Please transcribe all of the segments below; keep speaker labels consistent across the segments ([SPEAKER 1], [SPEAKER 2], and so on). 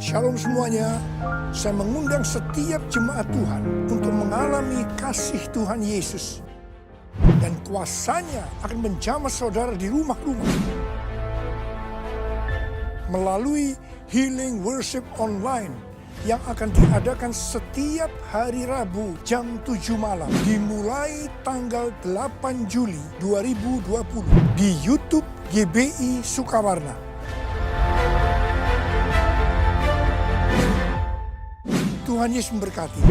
[SPEAKER 1] Shalom semuanya, saya mengundang setiap jemaat Tuhan untuk mengalami kasih Tuhan Yesus. Dan kuasanya akan menjamah saudara di rumah-rumah. Melalui Healing Worship Online yang akan diadakan setiap hari Rabu jam 7 malam. Dimulai tanggal 8 Juli 2020 di YouTube GBI Sukawarna. Tuhan Yesus memberkati.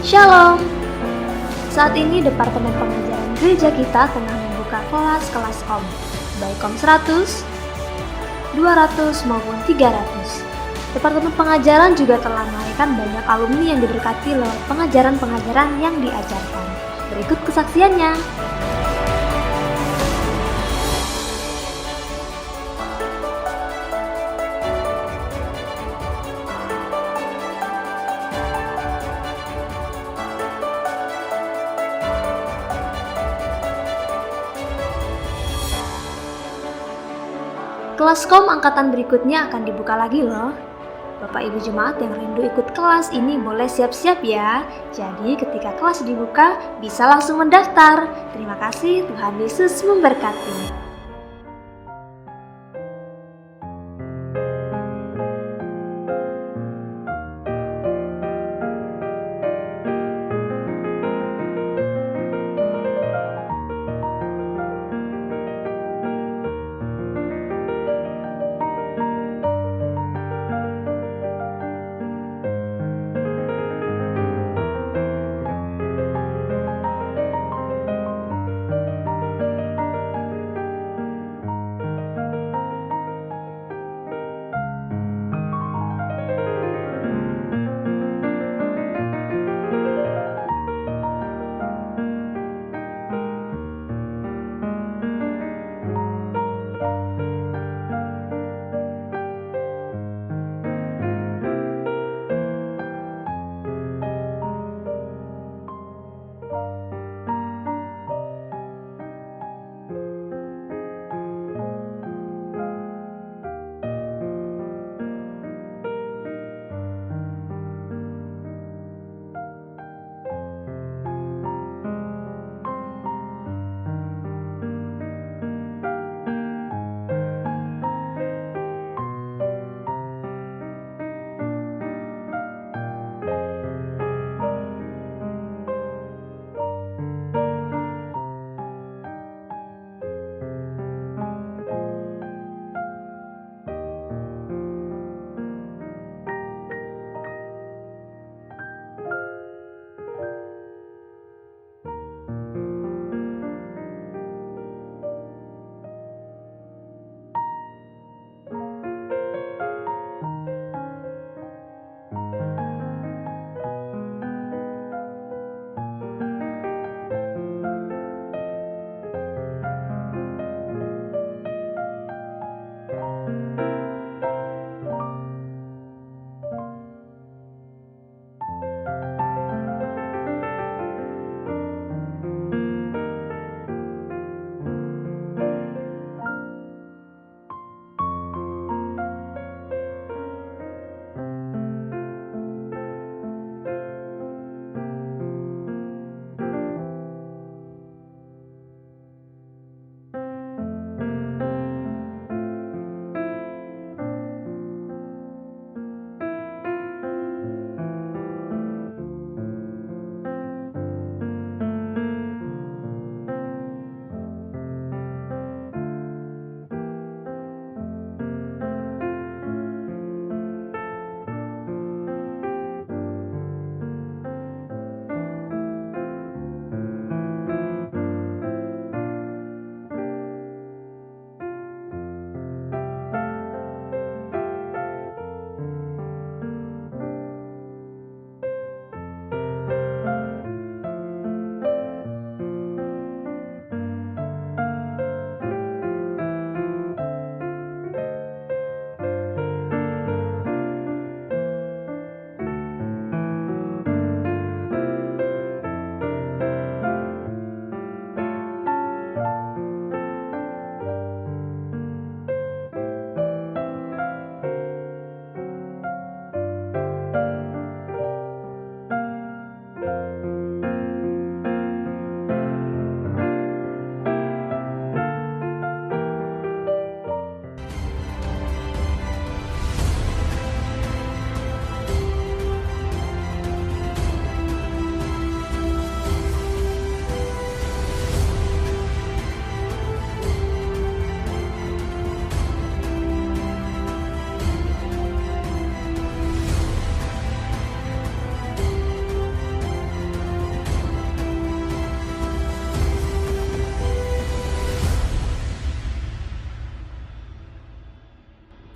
[SPEAKER 2] Shalom. Saat ini Departemen Pengajaran Gereja kita tengah membuka kelas KOM, baik KOM 100, 200 maupun 300. Departemen Pengajaran juga telah melahirkan banyak alumni yang diberkati lewat pengajaran-pengajaran yang diajarkan. Berikut kesaksiannya. Kelas KOM angkatan berikutnya akan dibuka lagi loh. Bapak Ibu jemaat yang rindu ikut kelas ini boleh siap-siap ya. Jadi ketika kelas dibuka bisa langsung mendaftar. Terima kasih, Tuhan Yesus memberkati.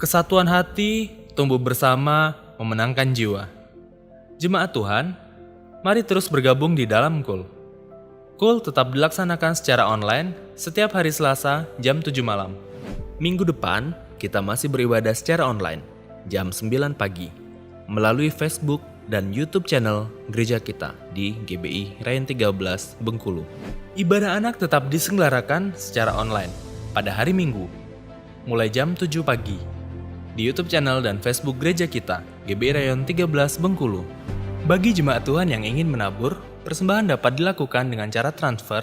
[SPEAKER 3] Kesatuan hati tumbuh bersama memenangkan jiwa. Jemaat Tuhan, mari terus bergabung di dalam KUL. KUL tetap dilaksanakan secara online setiap hari Selasa jam 7 malam. Minggu depan, kita masih beribadah secara online jam 9 pagi melalui Facebook dan YouTube channel Gereja Kita di GBI Rayon 13 Bengkulu. Ibadah anak tetap diselenggarakan secara online pada hari Minggu mulai jam 7 pagi. di YouTube channel dan Facebook Gereja Kita, GBI Rayon 13 Bengkulu. Bagi jemaat Tuhan yang ingin menabur, persembahan dapat dilakukan dengan cara transfer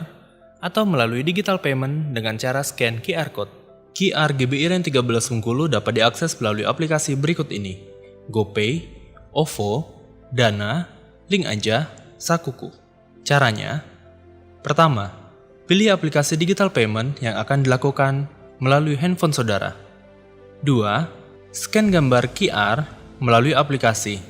[SPEAKER 3] atau melalui digital payment dengan cara scan QR Code. QR GBI Rayon 13 Bengkulu dapat diakses melalui aplikasi berikut ini: GoPay, OVO, Dana, Link Aja, Sakuku. Caranya, pertama, pilih aplikasi digital payment yang akan dilakukan melalui handphone saudara. 2. Scan gambar QR melalui aplikasi.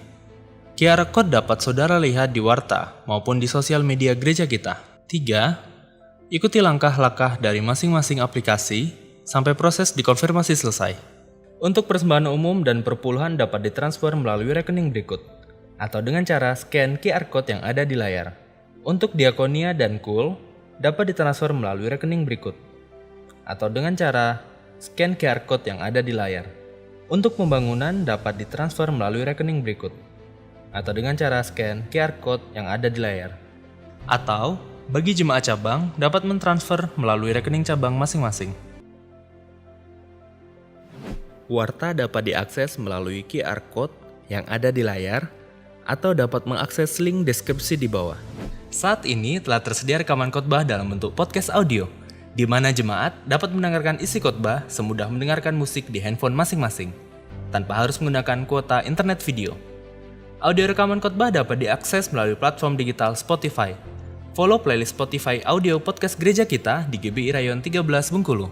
[SPEAKER 3] QR Code dapat saudara lihat di warta maupun di sosial media gereja kita. 3. Ikuti langkah-langkah dari masing-masing aplikasi sampai proses dikonfirmasi selesai. Untuk persembahan umum dan perpuluhan dapat ditransfer melalui rekening berikut, atau dengan cara scan QR Code yang ada di layar. Untuk diakonia dan KUL, dapat ditransfer melalui rekening berikut, atau dengan cara scan QR Code yang ada di layar. Untuk pembangunan dapat ditransfer melalui rekening berikut, atau dengan cara scan QR Code yang ada di layar. Atau, bagi jemaat cabang dapat mentransfer melalui rekening cabang masing-masing. Warta dapat diakses melalui QR Code yang ada di layar, atau dapat mengakses link deskripsi di bawah. Saat ini telah tersedia rekaman khotbah dalam bentuk podcast audio, di mana jemaat dapat mendengarkan isi khotbah semudah mendengarkan musik di handphone masing-masing, tanpa harus menggunakan kuota internet video. Audio rekaman khotbah dapat diakses melalui platform digital Spotify. Follow playlist Spotify audio podcast gereja kita di GBI Rayon 13 Bengkulu.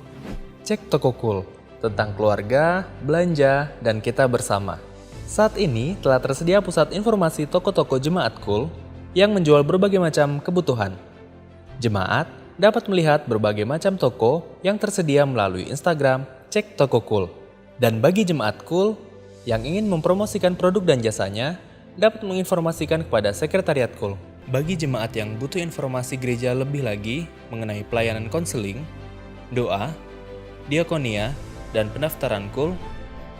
[SPEAKER 3] Cek Toko KUL, tentang keluarga, belanja, dan kita bersama. Saat ini telah tersedia pusat informasi toko-toko jemaat KUL yang menjual berbagai macam kebutuhan. Jemaat dapat melihat berbagai macam toko yang tersedia melalui Instagram Cek Toko KUL. Dan bagi jemaat KUL yang ingin mempromosikan produk dan jasanya, dapat menginformasikan kepada sekretariat KUL. Bagi jemaat yang butuh informasi gereja lebih lagi mengenai pelayanan konseling, doa, diakonia, dan pendaftaran KUL,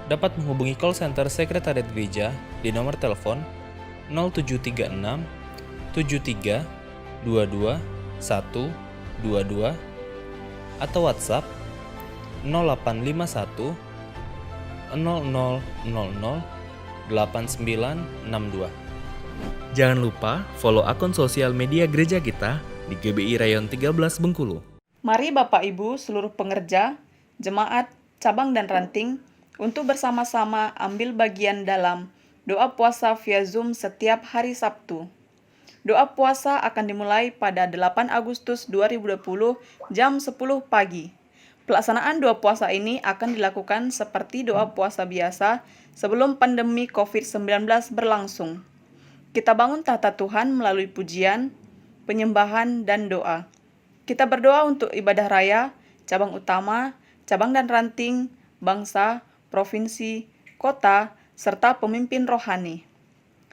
[SPEAKER 3] dapat menghubungi call center sekretariat gereja di nomor telepon 0736 73 22 122 atau WhatsApp 0851 0000 8962. Jangan lupa follow akun sosial media gereja kita di GBI Rayon 13 Bengkulu.
[SPEAKER 4] Mari Bapak Ibu seluruh pengerja, jemaat, cabang dan ranting untuk bersama-sama ambil bagian dalam doa puasa via Zoom setiap hari Sabtu. Doa puasa akan dimulai pada 8 Agustus 2020 jam 10 pagi. Pelaksanaan doa puasa ini akan dilakukan seperti doa puasa biasa sebelum pandemi COVID-19 berlangsung. Kita bangun tahta Tuhan melalui pujian, penyembahan, dan doa. Kita berdoa untuk ibadah raya, cabang utama, cabang dan ranting, bangsa, provinsi, kota, serta pemimpin rohani.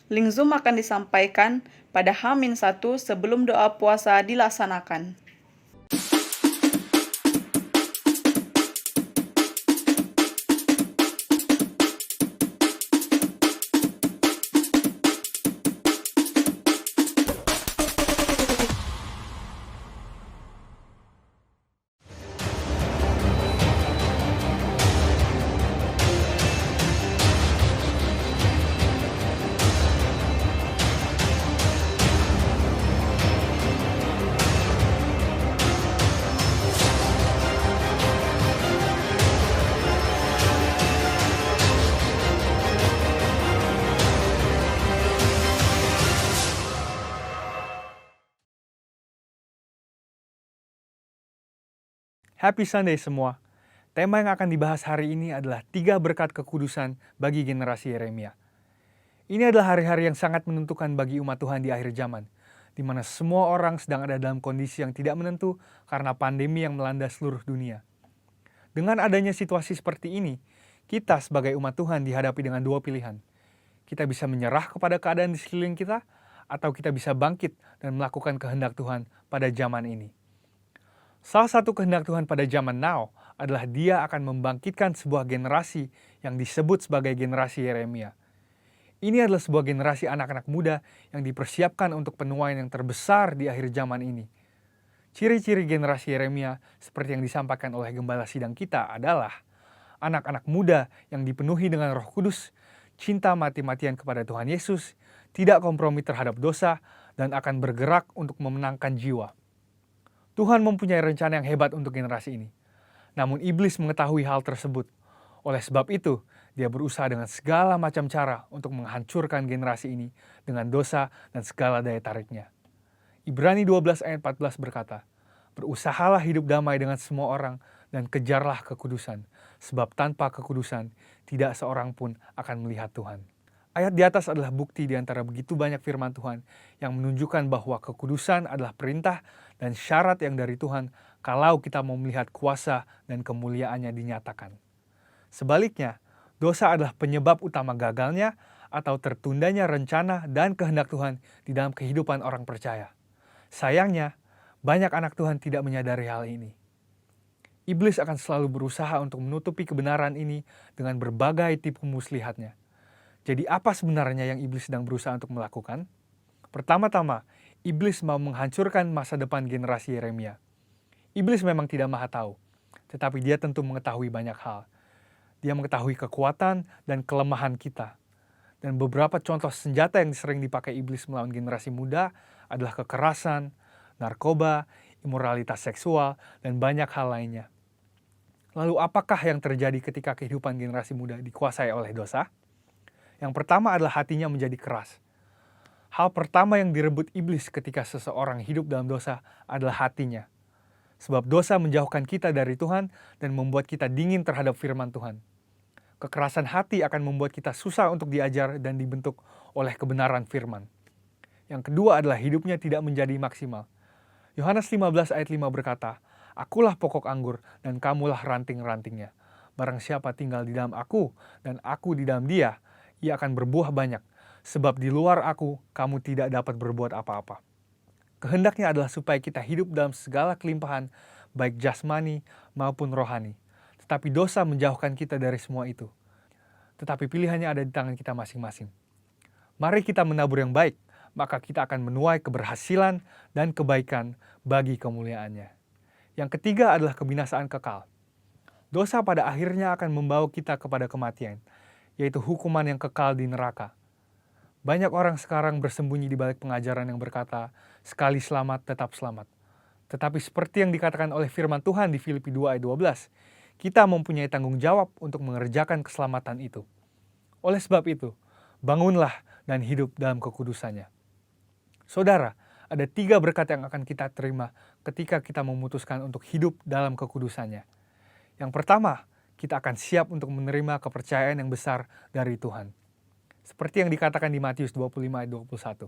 [SPEAKER 4] Link Zoom akan disampaikan pada H-1 sebelum doa puasa dilaksanakan.
[SPEAKER 5] Happy Sunday semua. Tema yang akan dibahas hari ini adalah 3 berkat kekudusan bagi generasi Yeremia. Ini adalah hari-hari yang sangat menentukan bagi umat Tuhan di akhir zaman, di mana semua orang sedang ada dalam kondisi yang tidak menentu karena pandemi yang melanda seluruh dunia. Dengan adanya situasi seperti ini, kita sebagai umat Tuhan dihadapi dengan 2 pilihan. Kita bisa menyerah kepada keadaan di sekeliling kita, atau kita bisa bangkit dan melakukan kehendak Tuhan pada zaman ini. Salah satu kehendak Tuhan pada zaman now adalah Dia akan membangkitkan sebuah generasi yang disebut sebagai generasi Yeremia. Ini adalah sebuah generasi anak-anak muda yang dipersiapkan untuk penuaian yang terbesar di akhir zaman ini. Ciri-ciri generasi Yeremia seperti yang disampaikan oleh gembala sidang kita adalah anak-anak muda yang dipenuhi dengan Roh Kudus, cinta mati-matian kepada Tuhan Yesus, tidak kompromi terhadap dosa, dan akan bergerak untuk memenangkan jiwa. Tuhan mempunyai rencana yang hebat untuk generasi ini. Namun iblis mengetahui hal tersebut. Oleh sebab itu, dia berusaha dengan segala macam cara untuk menghancurkan generasi ini dengan dosa dan segala daya tariknya. Ibrani 12 ayat 14 berkata, "Berusahalah hidup damai dengan semua orang dan kejarlah kekudusan, sebab tanpa kekudusan tidak seorang pun akan melihat Tuhan." Ayat di atas adalah bukti di antara begitu banyak firman Tuhan yang menunjukkan bahwa kekudusan adalah perintah dan syarat yang dari Tuhan kalau kita mau melihat kuasa dan kemuliaannya dinyatakan. Sebaliknya, dosa adalah penyebab utama gagalnya atau tertundanya rencana dan kehendak Tuhan di dalam kehidupan orang percaya. Sayangnya, banyak anak Tuhan tidak menyadari hal ini. Iblis akan selalu berusaha untuk menutupi kebenaran ini dengan berbagai tipu muslihatnya. Jadi apa sebenarnya yang iblis sedang berusaha untuk melakukan? Pertama-tama, iblis mau menghancurkan masa depan generasi Yeremia. Iblis memang tidak maha tahu, tetapi dia tentu mengetahui banyak hal. Dia mengetahui kekuatan dan kelemahan kita. Dan beberapa contoh senjata yang sering dipakai iblis melawan generasi muda adalah kekerasan, narkoba, imoralitas seksual, dan banyak hal lainnya. Lalu apakah yang terjadi ketika kehidupan generasi muda dikuasai oleh dosa? Yang pertama adalah hatinya menjadi keras. Hal pertama yang direbut iblis ketika seseorang hidup dalam dosa adalah hatinya. Sebab dosa menjauhkan kita dari Tuhan dan membuat kita dingin terhadap firman Tuhan. Kekerasan hati akan membuat kita susah untuk diajar dan dibentuk oleh kebenaran firman. Yang kedua adalah hidupnya tidak menjadi maksimal. Yohanes 15 ayat 5 berkata, "Akulah pokok anggur dan kamulah ranting-rantingnya. Barang siapa tinggal di dalam aku dan aku di dalam dia, ia akan berbuah banyak. Sebab di luar aku, kamu tidak dapat berbuat apa-apa." Kehendaknya adalah supaya kita hidup dalam segala kelimpahan, baik jasmani maupun rohani. Tetapi dosa menjauhkan kita dari semua itu. Tetapi pilihannya ada di tangan kita masing-masing. Mari kita menabur yang baik, maka kita akan menuai keberhasilan dan kebaikan bagi kemuliaannya. Yang ketiga adalah kebinasaan kekal. Dosa pada akhirnya akan membawa kita kepada kematian, yaitu hukuman yang kekal di neraka. Banyak orang sekarang bersembunyi di balik pengajaran yang berkata, sekali selamat tetap selamat. Tetapi seperti yang dikatakan oleh firman Tuhan di Filipi 2 ayat 12, kita mempunyai tanggung jawab untuk mengerjakan keselamatan itu. Oleh sebab itu, bangunlah dan hidup dalam kekudusannya. Saudara, ada 3 berkat yang akan kita terima ketika kita memutuskan untuk hidup dalam kekudusannya. Yang pertama, kita akan siap untuk menerima kepercayaan yang besar dari Tuhan. Seperti yang dikatakan di Matius 25 ayat 21.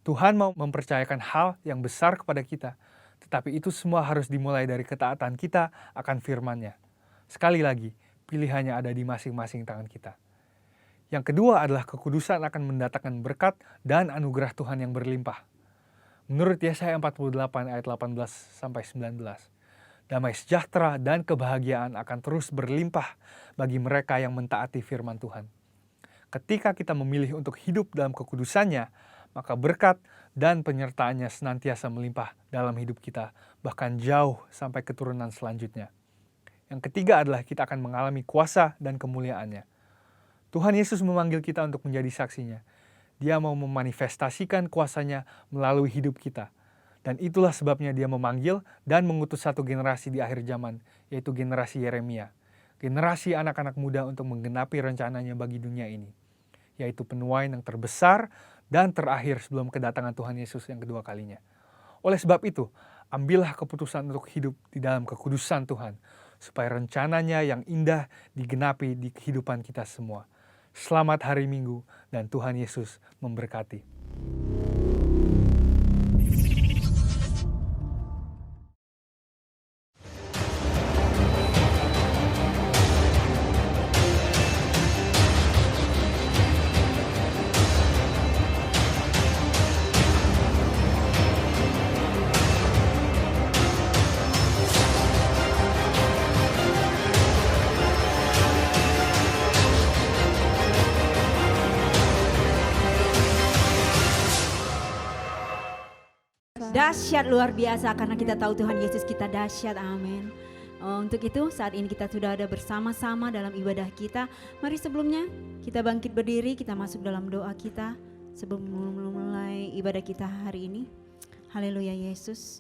[SPEAKER 5] Tuhan mau mempercayakan hal yang besar kepada kita, tetapi itu semua harus dimulai dari ketaatan kita akan firman-Nya. Sekali lagi, pilihannya ada di masing-masing tangan kita. Yang kedua adalah kekudusan akan mendatangkan berkat dan anugerah Tuhan yang berlimpah. Menurut Yesaya 48 ayat 18-19, damai sejahtera dan kebahagiaan akan terus berlimpah bagi mereka yang mentaati firman Tuhan. Ketika kita memilih untuk hidup dalam kekudusannya, maka berkat dan penyertaannya senantiasa melimpah dalam hidup kita, bahkan jauh sampai keturunan selanjutnya. Yang ketiga adalah kita akan mengalami kuasa dan kemuliaannya. Tuhan Yesus memanggil kita untuk menjadi saksinya. Dia mau memanifestasikan kuasanya melalui hidup kita. Dan itulah sebabnya dia memanggil dan mengutus satu generasi di akhir zaman, yaitu generasi Yeremia. Generasi anak-anak muda untuk menggenapi rencananya bagi dunia ini. Yaitu penuaian yang terbesar dan terakhir sebelum kedatangan Tuhan Yesus yang kedua kalinya. Oleh sebab itu, ambillah keputusan untuk hidup di dalam kekudusan Tuhan, supaya rencananya yang indah digenapi di kehidupan kita semua. Selamat hari Minggu dan Tuhan Yesus memberkati.
[SPEAKER 6] Dahsyat luar biasa karena kita tahu Tuhan Yesus kita dahsyat, amin. Untuk itu saat ini kita sudah ada bersama-sama dalam ibadah kita. Mari sebelumnya kita bangkit berdiri, kita masuk dalam doa kita sebelum mulai ibadah kita hari ini. Haleluya Yesus.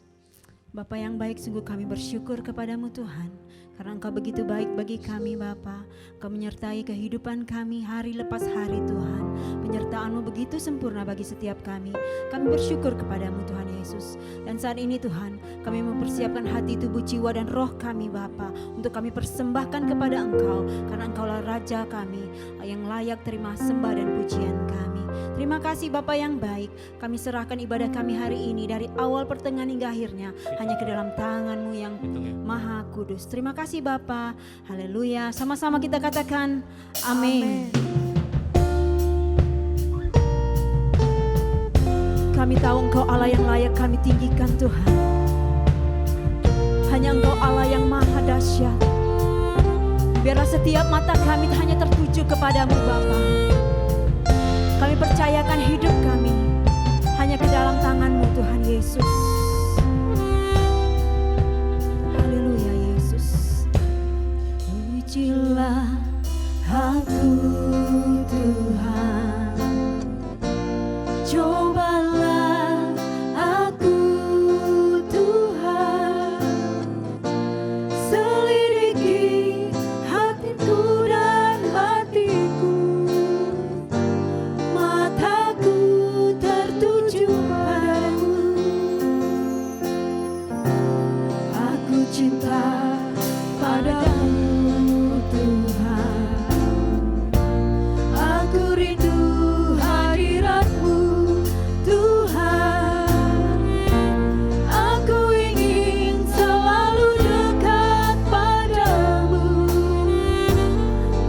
[SPEAKER 6] Bapa yang baik, sungguh kami bersyukur kepadamu Tuhan, karena Engkau begitu baik bagi kami Bapa. Engkau menyertai kehidupan kami hari lepas hari Tuhan. Penyertaan-Mu begitu sempurna bagi setiap kami. Kami bersyukur kepadamu Tuhan Yesus. Dan saat ini Tuhan, kami mempersiapkan hati, tubuh, jiwa dan roh kami Bapa, untuk kami persembahkan kepada Engkau, karena Engkaulah Raja kami yang layak terima sembah dan pujian kami. Terima kasih Bapa yang baik. Kami serahkan ibadah kami hari ini dari awal pertengahan hingga akhirnya hanya ke dalam tangan-Mu yang Maha Kudus. Terima kasih Bapa. Haleluya. Sama-sama kita katakan amin. Kami tahu Engkau Allah yang layak kami tinggikan Tuhan. Hanya Engkau Allah yang maha dahsyat. Biarlah setiap mata kami hanya tertuju kepadamu Bapa. Kami percayakan hidup kami hanya ke dalam tangan-Mu Tuhan Yesus. Haleluya Yesus. Pujilah aku Tuhan. Cobalah aku Tuhan. Selidiki hatiku dan hatiku. Mataku tertuju padamu. Aku cinta padamu Tuhan. Aku rindu hadirat-Mu Tuhan. Aku ingin selalu dekat padamu,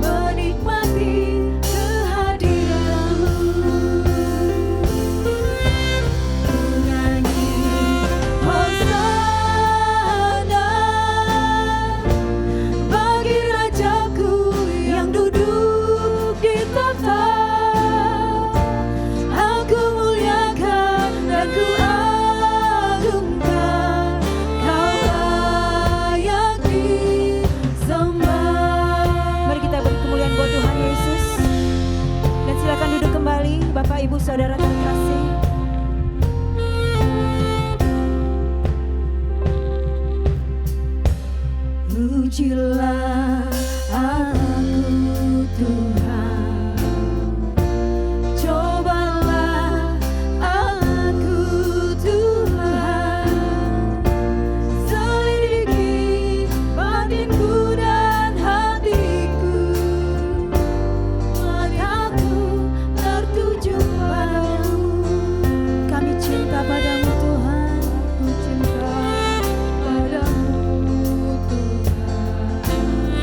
[SPEAKER 6] menikmati kehadiran-Mu. Menyanyi Hosana bagi Rajaku yang duduk di tahta. Aku muliakan dan ku agungkan, Kau layak disembah. Mari kita beri kemuliaan buat Tuhan Yesus. Dan silakan duduk kembali Bapak Ibu Saudara terkasih. Pujilah aku Tuhan. Cobalah aku Tuhan. Selidiki batinku dan hatiku. Mataku tertuju padamu. Kami cinta padamu Tuhan. Ku cinta padamu Tuhan.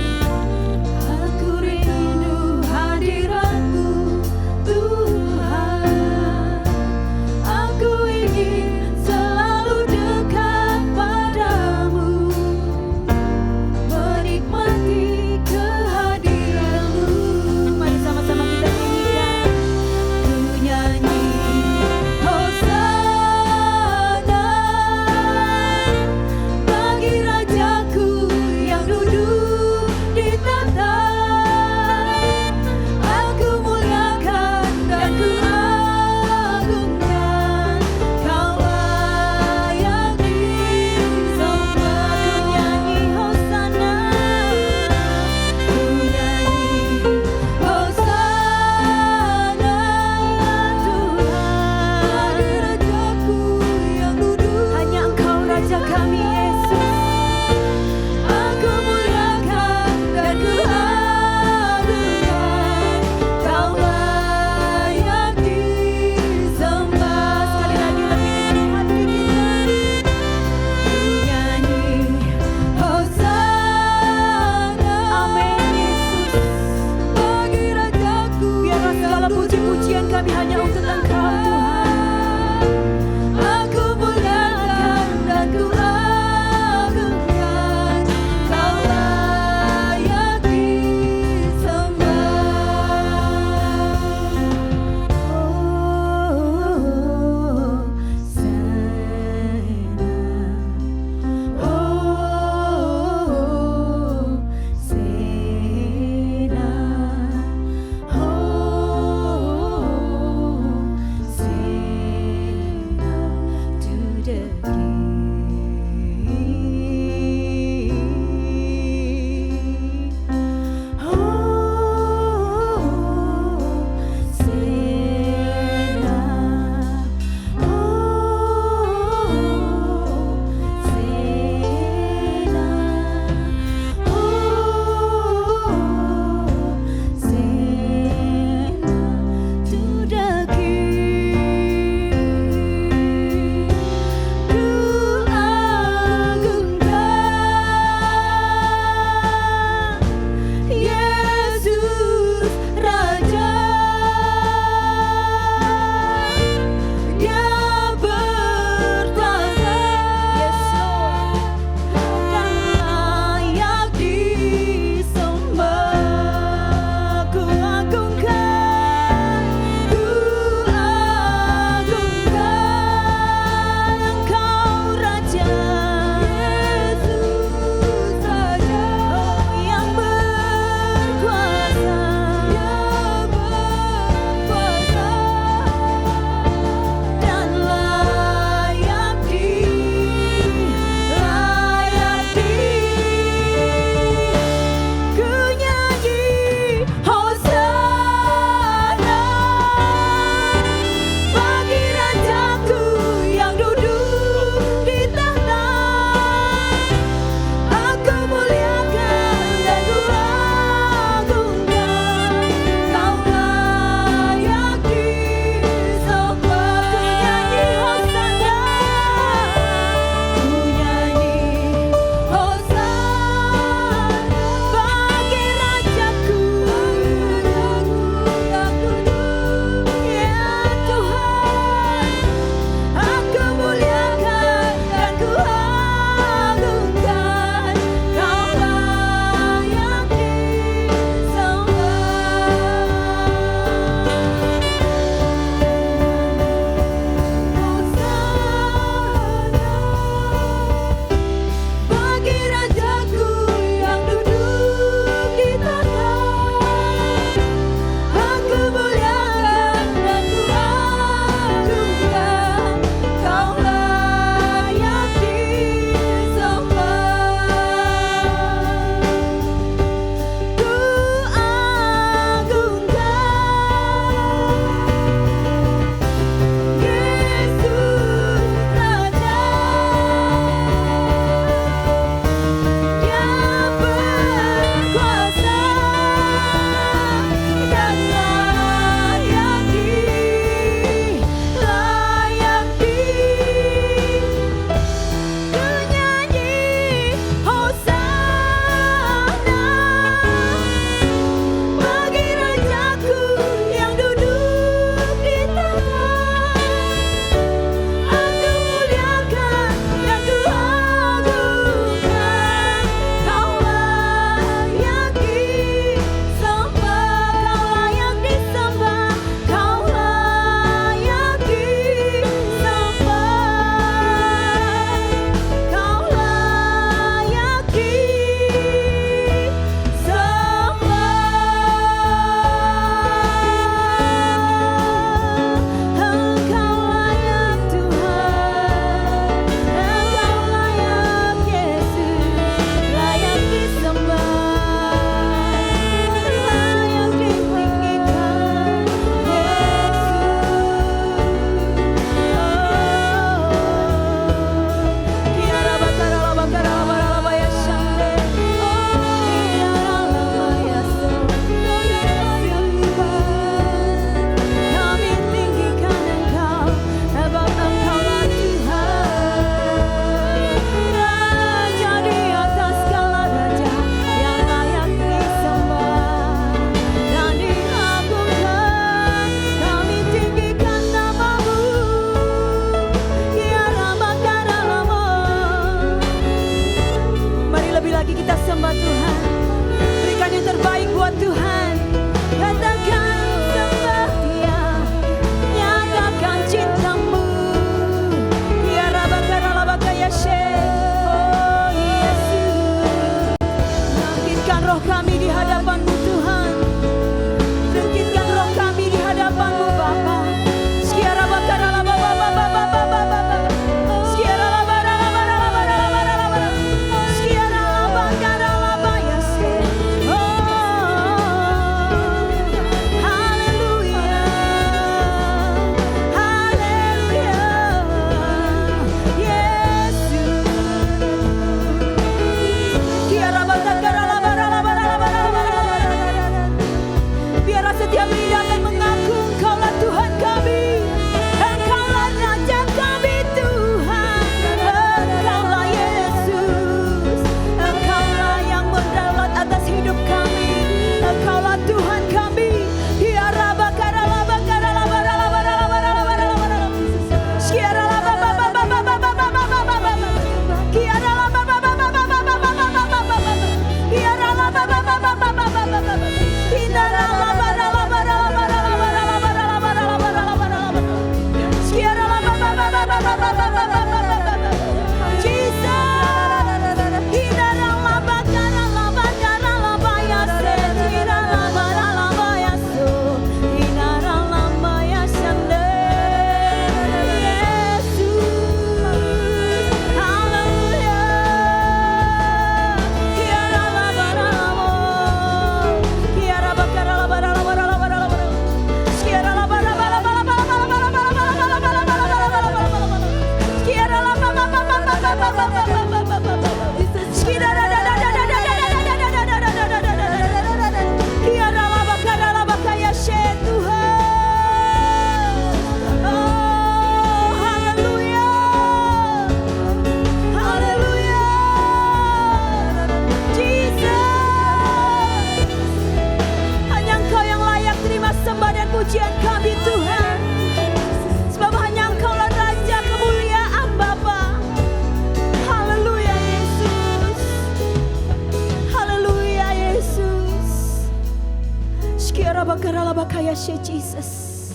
[SPEAKER 6] Yeshe Jesus.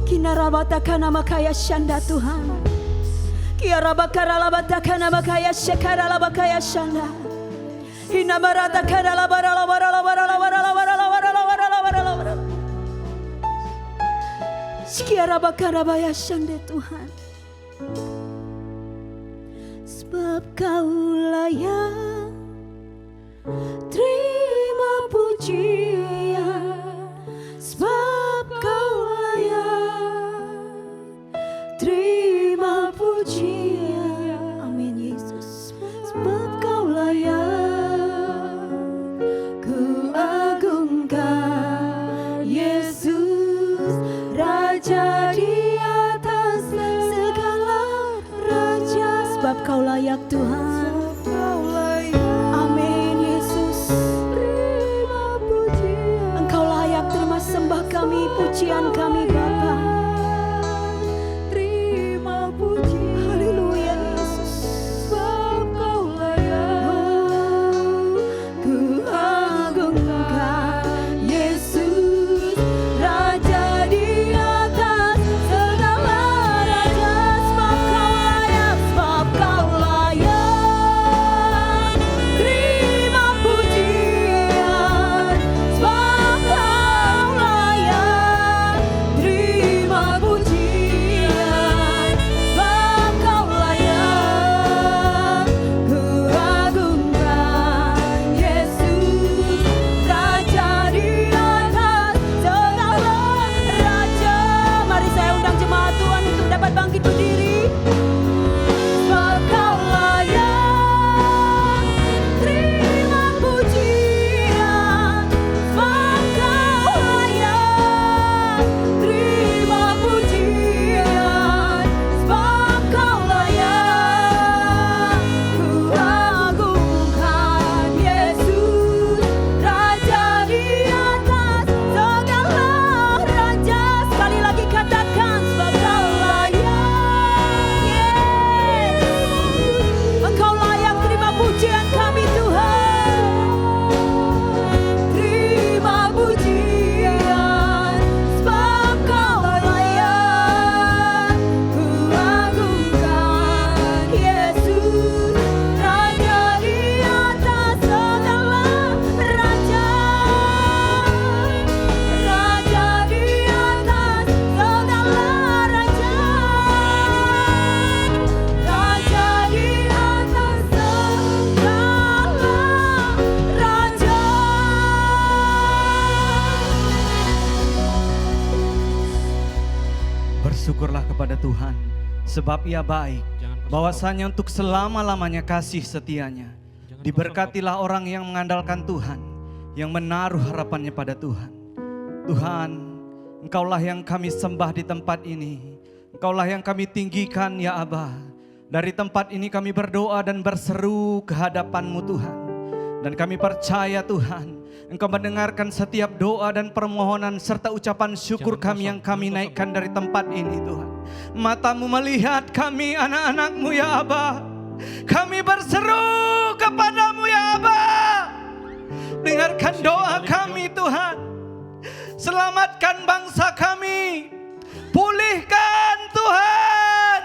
[SPEAKER 6] Kinarabatakana makaya shanda Tuhan. Kiarabakara labatakana makaya shekara labakaya shanda. Hinamaratakana labara labara labara labara labara labara labara labara labara. Kiarabakara baya shanda Tuhan. Sebab Kau layak terima pujian, sebab Kau layak terima pujian. Amin Yesus. Sebab Kau layak, ku agungkan Yesus, Raja di atas segala raja. Sebab Kau layak Tuhan. Amin Yesus. Engkau layak terima sembah kami, pujian kami Bapa. Terima pujian. Haleluya Yesus. Sebab Kau layak, ku agungkan Yesus, Raja di atas segala raja. Sebab Kau layak, sebab Kau layak terima pujian. Sebab Kau layak terima pujian. Sebab Kau layak, ku agungkan Yesus, Raja di atas segala raja. Mari saya undang jemaat Tuhan untuk dapat bangkit berdiri. Sebab Kau layak terima pujian. Sebab Kau layak terima pujian. Sebab Kau layak, ku agungkan Yesus, Raja di atas segala raja. Sekali lagi katakan, sebab Kau layak, Yesus. Engkau layak terima pujian kami Tuhan. Terima pujian. Sebab Kau layak, ku agungkan Yesus, Raja di atas segala raja. Raja di atas segala raja. Raja di atas segala raja.
[SPEAKER 7] Bersyukurlah kepada Tuhan, sebab Ia baik, bahwasanya untuk selama-lamanya kasih setianya. Diberkatilah orang yang mengandalkan Tuhan, yang menaruh harapannya pada Tuhan. Tuhan, Engkaulah yang kami sembah di tempat ini. Engkaulah yang kami tinggikan ya Aba. Dari tempat ini kami berdoa dan berseru ke hadapan-Mu Tuhan. Dan kami percaya Tuhan, Engkau mendengarkan setiap doa dan permohonan serta ucapan syukur kami yang kami naikkan dari tempat ini Tuhan. Mata-Mu melihat kami anak-anak-Mu ya Aba. Kami berseru kepadamu ya Aba. Dengarkan doa kami Tuhan. Selamatkan bangsa kami. Pulihkan Tuhan.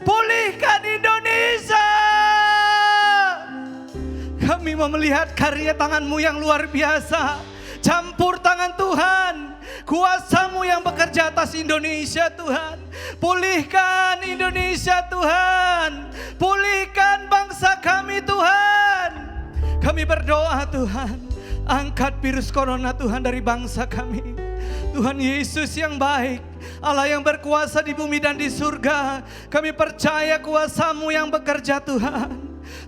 [SPEAKER 7] Pulihkan Indonesia. Kami mau melihat karya tangan-Mu yang luar biasa. Campur tangan Tuhan. Kuasa-Mu yang bekerja atas Indonesia Tuhan. Pulihkan Indonesia Tuhan. Pulihkan bangsa kami Tuhan. Kami berdoa Tuhan. Angkat virus corona Tuhan dari bangsa kami. Tuhan Yesus yang baik, Allah yang berkuasa di bumi dan di surga. Kami percaya kuasa-Mu yang bekerja Tuhan.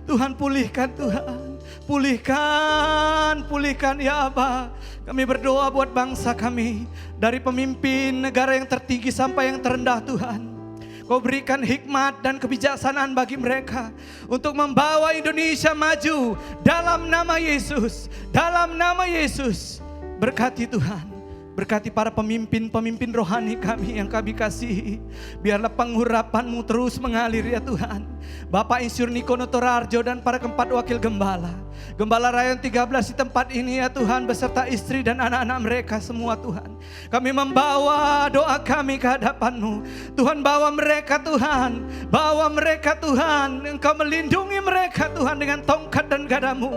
[SPEAKER 7] Tuhan pulihkan Tuhan. Pulihkan, pulihkan ya Aba. Kami berdoa buat bangsa kami. Dari pemimpin negara yang tertinggi sampai yang terendah Tuhan. Kau berikan hikmat dan kebijaksanaan bagi mereka untuk membawa Indonesia maju dalam nama Yesus. Dalam nama Yesus. Berkati Tuhan. Berkati para pemimpin-pemimpin rohani kami yang kami kasihi. Biarlah pengurapan-Mu terus mengalir ya Tuhan. Bapak Insinyur Niko Notorarjo dan para keempat wakil gembala. Gembala Rayon 13 di tempat ini ya Tuhan, beserta istri dan anak-anak mereka semua Tuhan. Kami membawa doa kami ke hadapan-Mu. Tuhan, bawa mereka Tuhan. Bawa mereka Tuhan. Engkau melindungi mereka Tuhan dengan tongkat dan gadamu.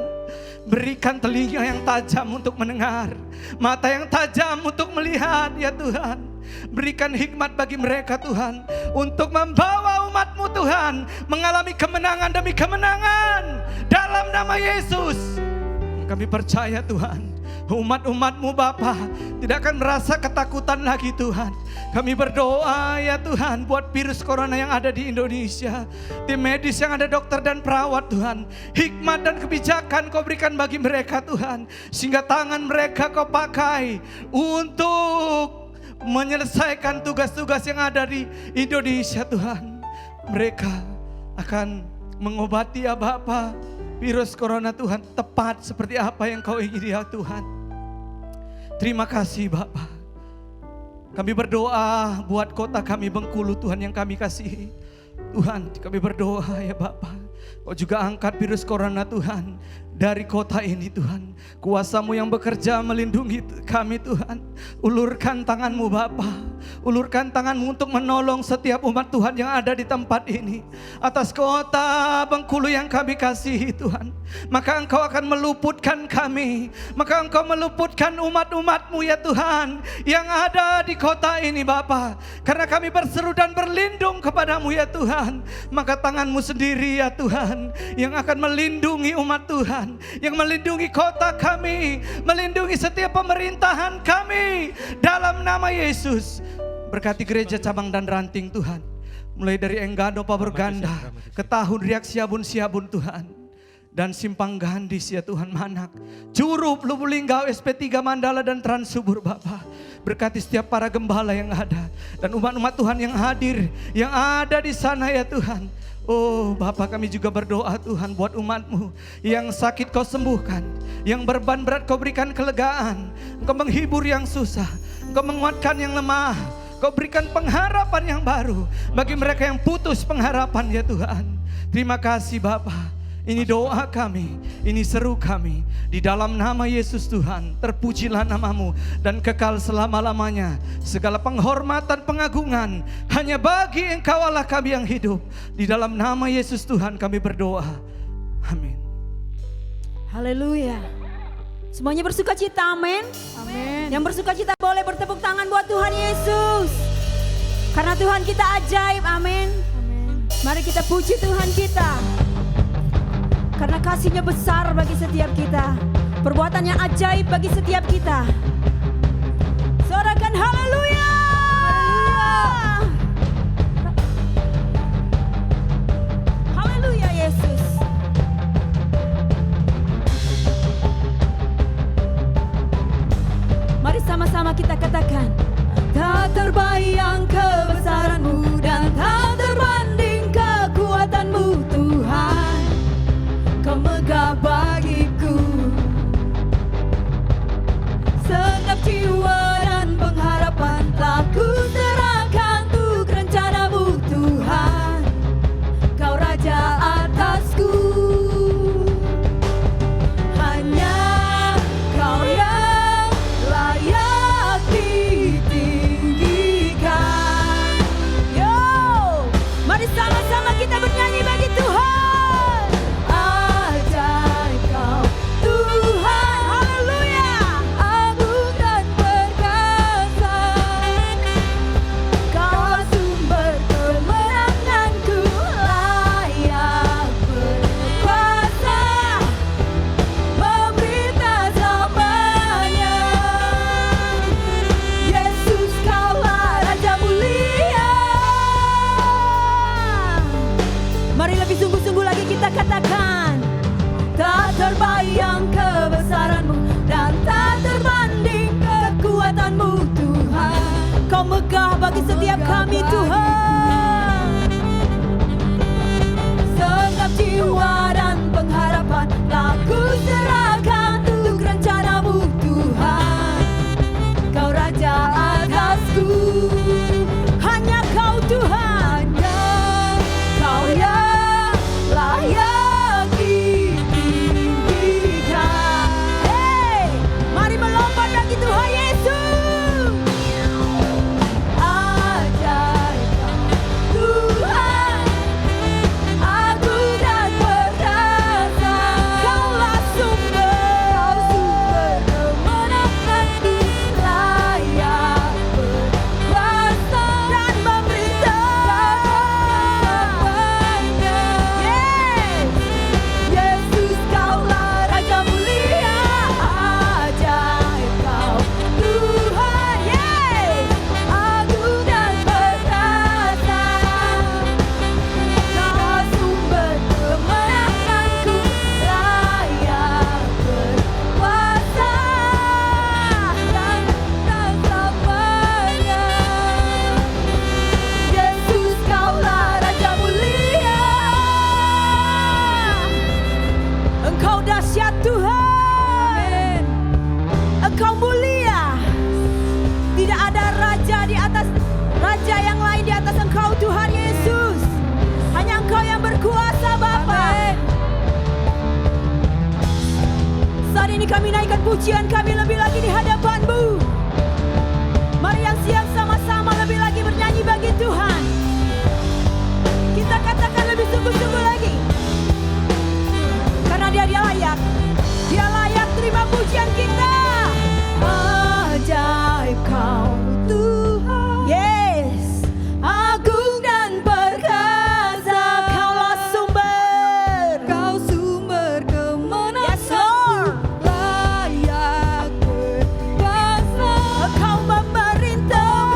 [SPEAKER 7] Berikan telinga yang tajam untuk mendengar, mata yang tajam untuk melihat ya Tuhan. Berikan hikmat bagi mereka Tuhan, untuk membawa umat-Mu Tuhan mengalami kemenangan demi kemenangan dalam nama Yesus. Kami percaya Tuhan, umat-umat-Mu Bapa tidak akan merasa ketakutan lagi Tuhan. Kami berdoa ya Tuhan buat virus corona yang ada di Indonesia. Tim medis yang ada, dokter dan perawat Tuhan. Hikmat dan kebijakan Kau berikan bagi mereka Tuhan. Sehingga tangan mereka Kau pakai untuk menyelesaikan tugas-tugas yang ada di Indonesia Tuhan. Mereka akan mengobati ya Bapa virus corona Tuhan, tepat seperti apa yang Kau ingin ya Tuhan. Terima kasih Bapa. Kami berdoa buat kota kami Bengkulu Tuhan yang kami kasihi. Tuhan, kami berdoa ya Bapa, Kau juga angkat virus corona Tuhan dari kota ini Tuhan. Kuasa-Mu yang bekerja melindungi kami Tuhan. Ulurkan tangan-Mu Bapa. Ulurkan tangan-Mu untuk menolong setiap umat Tuhan yang ada di tempat ini. Atas kota Bengkulu yang kami kasihi Tuhan. Maka Engkau akan meluputkan kami. Maka Engkau meluputkan umat-umat-Mu ya Tuhan, yang ada di kota ini Bapa. Karena kami berseru dan berlindung kepadamu ya Tuhan. Maka tangan-Mu sendiri ya Tuhan yang akan melindungi umat Tuhan, yang melindungi kota kami, melindungi setiap pemerintahan kami dalam nama Yesus. Berkati gereja cabang dan ranting Tuhan, mulai dari Enggano Paberganda ke Tahun Riak Siabun Tuhan, dan Simpang Gandis ya Tuhan, Manak, Curup, Lubulingga, SP3 Mandala dan Transubur Bapa. Berkati setiap para gembala yang ada dan umat-umat Tuhan yang hadir, yang ada di sana ya Tuhan. Oh Bapa, kami juga berdoa Tuhan buat umat-Mu yang sakit Kau sembuhkan, yang beban berat Kau berikan kelegaan, Engkau menghibur yang susah, Engkau menguatkan yang lemah, Kau berikan pengharapan yang baru bagi mereka yang putus pengharapan ya Tuhan. Terima kasih Bapa. Ini doa kami, ini seru kami. Di dalam nama Yesus Tuhan, terpujilah nama-Mu dan kekal selama-lamanya. Segala penghormatan, pengagungan hanya bagi Engkau Allah kami yang hidup. Di dalam nama Yesus Tuhan kami berdoa. Amin.
[SPEAKER 6] Haleluya. Semuanya bersuka cita, amin. Amin. Yang bersuka cita boleh bertepuk tangan buat Tuhan Yesus. Karena Tuhan kita ajaib, amin. Mari kita puji Tuhan kita. Karena kasih-Nya besar bagi setiap kita. Perbuatannya ajaib bagi setiap kita. Sorakan haleluya. Haleluya Yesus. Mari sama-sama kita katakan. Tak terbayang kebesaran-Mu dan tak terbanding kekuatan-Mu Tuhan. Kau megah bagiku. Segenap jiwa dan pengharapan telah ku serahkan untuk rencana-Mu Tuhan. Kau Raja atasku. Hanya Kau yang layak ditinggikan. Yo, mari sama-sama kita bernyanyi bagi Tuhan. Katakan, tak terbayang kebesaran-Mu dan tak terbanding kekuatan-Mu Tuhan. Kau megah bagi setiap kami Tuhan. Segenap jiwa dan pengharapan telah ku serahkan untuk rencana-Mu Tuhan. Kau Raja kami naikkan pujian kami lebih lagi di hadapan-Mu. Mari yang siap sama-sama lebih lagi bernyanyi bagi Tuhan. Kita katakan lebih sungguh-sungguh lagi. Karena Dia layak. Dia layak terima pujian kita. Ajaib Kau Tuhan. Yes. Agung dan perkasa. Kaulah sumber. Kau sumber kemenangan. Yes Lord. Layak berkuasa. Kau memerintah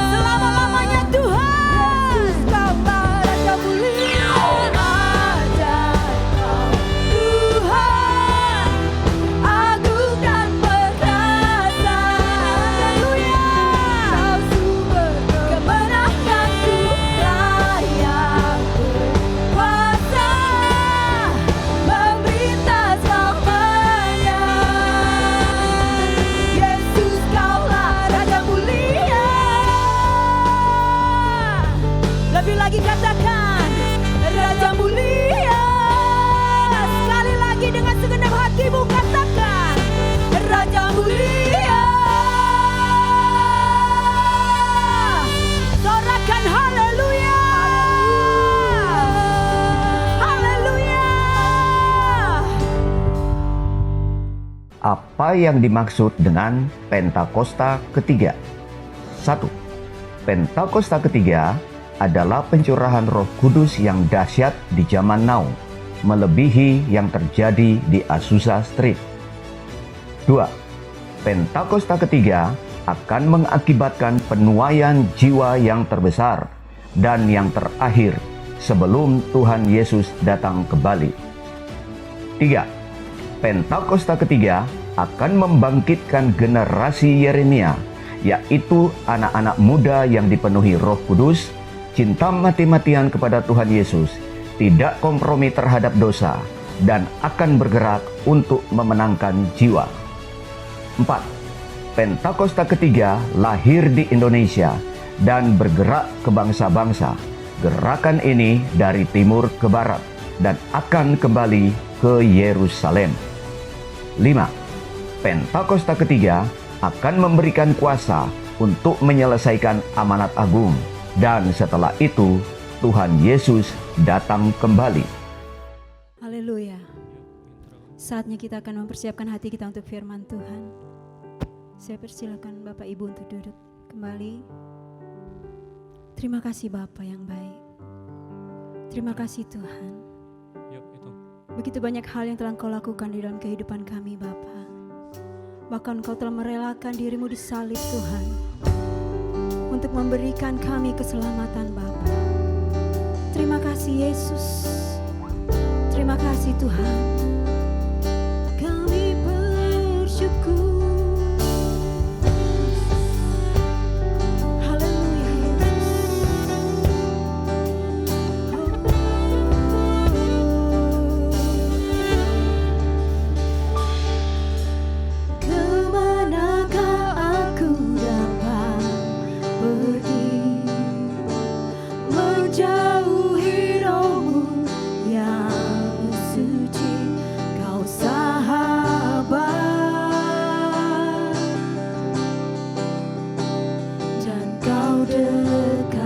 [SPEAKER 6] selama-lamanya Tuhan. Yesus Kaulah Raja mulia. Ajaib Kau Tuhan. Agung dan perkasa. Haleluya. Kau sumber kemenanganku. Layak berkuasa. Memerintah selamanya. Yesus Kaulah Raja mulia. Lebih lagi katakan Raja mulia. Sekali lagi dengan segenap hatimu katakan Raja mulia. Sorakan haleluya. Haleluya.
[SPEAKER 8] Apa yang dimaksud dengan Pentakosta ketiga? 1. Pentakosta ketiga adalah pencurahan Roh Kudus yang dahsyat di zaman now, melebihi yang terjadi di Azusa Street. 2. Pentakosta ketiga akan mengakibatkan penuaian jiwa yang terbesar dan yang terakhir sebelum Tuhan Yesus datang kembali. 3. Pentakosta ketiga akan membangkitkan generasi Yeremia, yaitu anak-anak muda yang dipenuhi Roh Kudus, cinta mati-matian kepada Tuhan Yesus, tidak kompromi terhadap dosa, dan akan bergerak untuk memenangkan jiwa. 4. Pentakosta ketiga lahir di Indonesia dan bergerak ke bangsa-bangsa. Gerakan ini dari timur ke barat dan akan kembali ke Yerusalem. 5. Pentakosta ketiga akan memberikan kuasa untuk menyelesaikan amanat agung, dan setelah itu Tuhan Yesus datang kembali.
[SPEAKER 6] Haleluya. Saatnya kita akan mempersiapkan hati kita untuk firman Tuhan. Saya persilakan Bapak Ibu untuk duduk kembali. Terima kasih Bapa yang baik. Terima kasih Tuhan. Begitu banyak hal yang telah Engkau lakukan di dalam kehidupan kami Bapa. Bahkan Engkau telah merelakan dirimu disalib Tuhan, untuk memberikan kami keselamatan Bapa. Terima kasih Yesus. Terima kasih Tuhan. Kami bersyukur. Haleluya Yesus. Kemanakah aku dapat pergi, menjauhi rohmu yang suci, Kau sahabat, dan Kau dekat.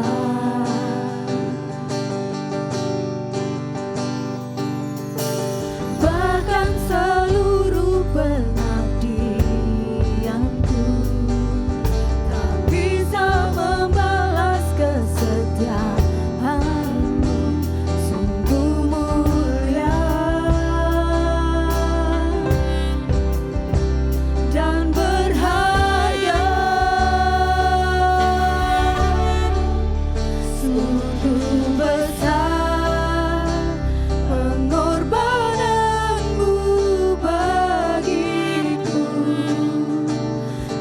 [SPEAKER 6] Bahkan seluruh pengabdianku tak bisa membalas kesetiaanmu. Sungguh mulia dan berharga. Sungguh besar pengorbananmu bagiku,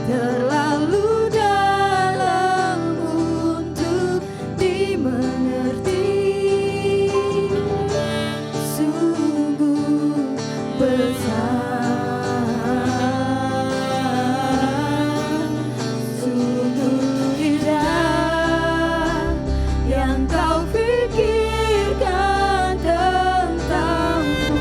[SPEAKER 6] terlalu dalam untuk dimengerti. Sungguh besar, sungguh indah yang Kau pikirkan tentangku.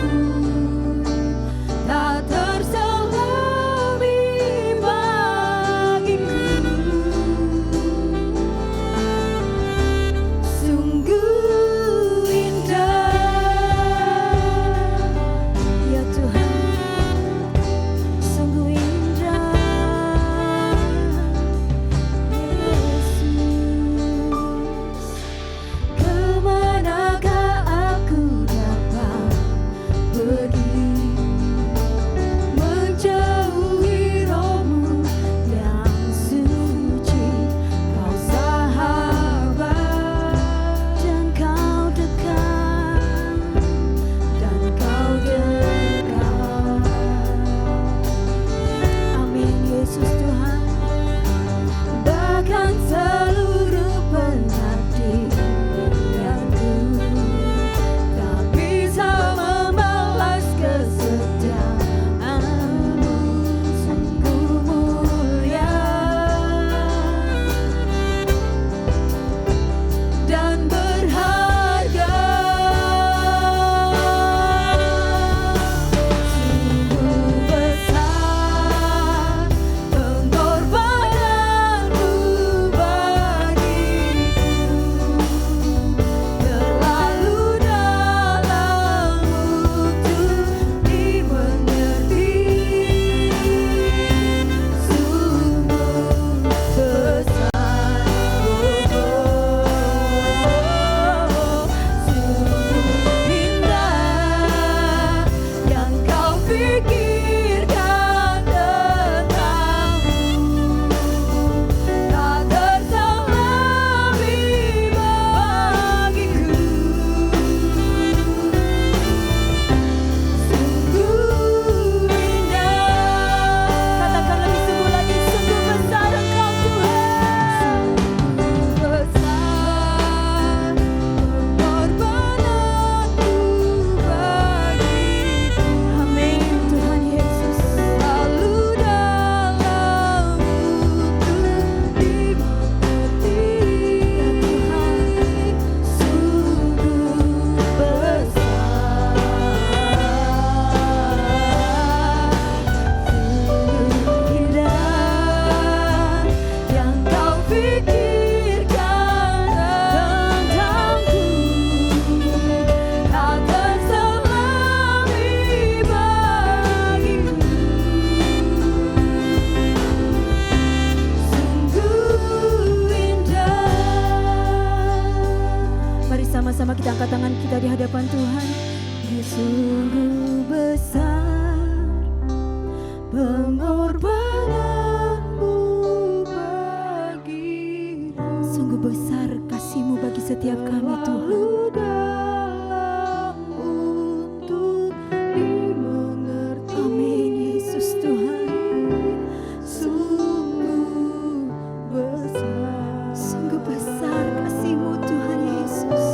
[SPEAKER 6] sama-sama kita angkat tangan kita di hadapan Tuhan. Sungguh besar pengorbananmu bagi, sungguh besar kasih-Mu bagi setiap kami Tuhan. Amin Yesus Tuhan. Sungguh besar kasih-Mu Tuhan Yesus.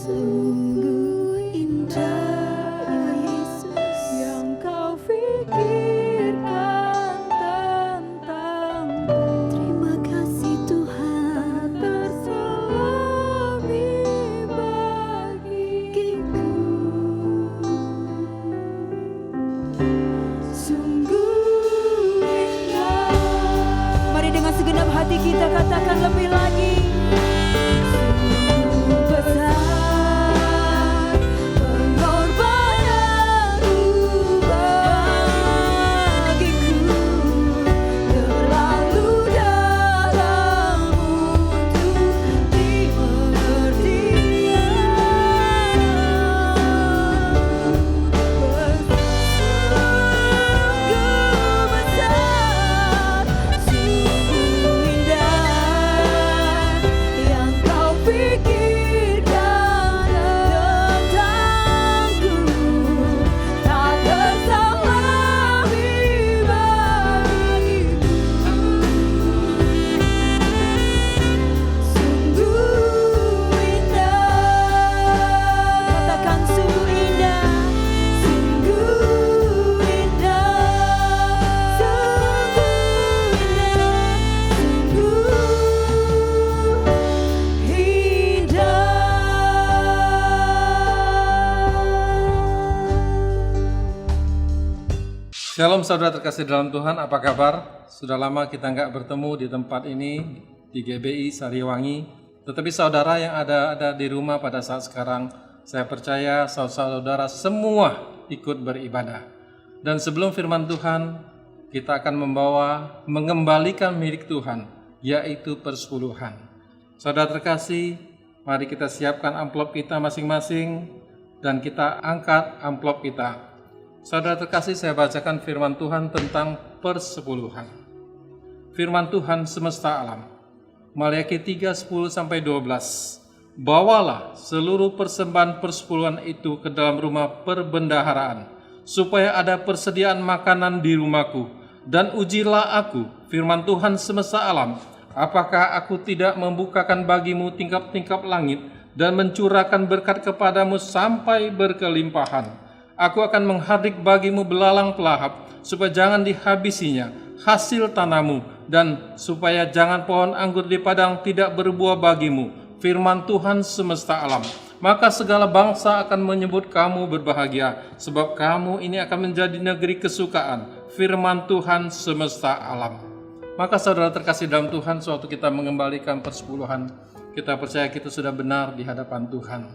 [SPEAKER 6] Sungguh indah ya Yesus yang Kau pikirkan tentang. Terima kasih Tuhan. Terselami bagiku. Sungguh indah. Mari dengan segenap hati kita katakan lebih lagi. Sungguh besar pengorbananmu bagiku, terlalu dalam untuk dimengertinya. Sungguh besar, sungguh indah yang Kau pikirkan tentangku, tak terselami bagiku. Sungguh indah, katakan sungguh indah, sungguh indah, sungguh
[SPEAKER 9] Shalom saudara terkasih dalam Tuhan, apa kabar? Sudah lama kita nggak bertemu di tempat ini, di GBI Sariwangi. Tetapi saudara yang ada di rumah pada saat sekarang, saya percaya saudara semua ikut beribadah. Dan sebelum firman Tuhan, kita akan mengembalikan milik Tuhan, yaitu persepuluhan. Saudara terkasih, mari kita siapkan amplop kita masing-masing, dan kita angkat amplop kita. Saudara terkasih, saya bacakan firman Tuhan tentang persepuluhan. Firman Tuhan semesta alam. Maliaki 3:10-12. Bawalah seluruh persembahan persepuluhan itu ke dalam rumah perbendaharaan, supaya ada persediaan makanan di rumahku. Dan ujilah aku, firman Tuhan semesta alam, apakah aku tidak membukakan bagimu tingkap-tingkap langit dan mencurahkan berkat kepadamu sampai berkelimpahan. Aku akan menghardik bagimu belalang pelahap, supaya jangan dihabisinya hasil tanahmu, dan supaya jangan pohon anggur di padang tidak berbuah bagimu. Firman Tuhan semesta alam. Maka segala bangsa akan menyebut kamu berbahagia, sebab kamu ini akan menjadi negeri kesukaan. Firman Tuhan semesta alam. Maka saudara terkasih dalam Tuhan, suatu kita mengembalikan persepuluhan, kita percaya kita sudah benar di hadapan Tuhan.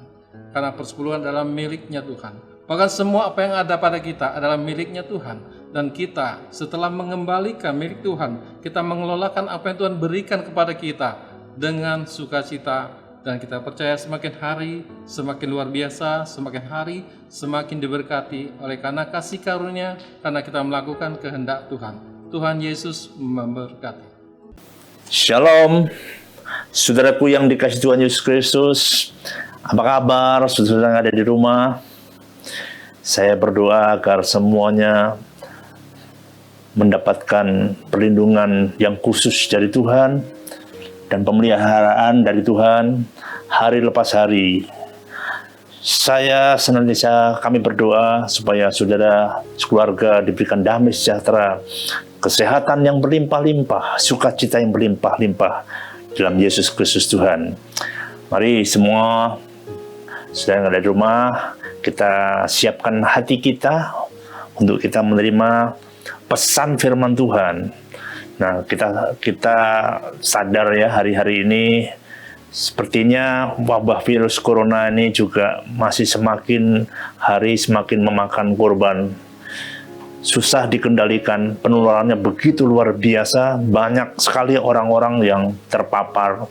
[SPEAKER 9] Karena persepuluhan adalah miliknya Tuhan. Bahkan semua apa yang ada pada kita adalah miliknya Tuhan. Dan kita setelah mengembalikan milik Tuhan, kita mengelolakan apa yang Tuhan berikan kepada kita dengan sukacita. Dan kita percaya semakin hari semakin luar biasa, semakin hari semakin diberkati oleh karena kasih karunia, karena kita melakukan kehendak Tuhan. Tuhan Yesus memberkati.
[SPEAKER 10] Shalom, saudaraku yang dikasihi Tuhan Yesus Kristus. Apa kabar saudara yang ada di rumah? Saya berdoa agar semuanya mendapatkan perlindungan yang khusus dari Tuhan dan pemeliharaan dari Tuhan hari lepas hari. Kami berdoa supaya saudara sekeluarga diberikan damai sejahtera, kesehatan yang berlimpah-limpah, sukacita yang berlimpah-limpah dalam Yesus Kristus Tuhan. Mari semua saudara yang ada di rumah, kita siapkan hati kita untuk kita menerima pesan firman Tuhan. Nah, kita sadar ya, hari-hari ini sepertinya wabah virus corona ini juga masih semakin hari semakin memakan korban. Susah dikendalikan, penularannya begitu luar biasa, banyak sekali orang-orang yang terpapar.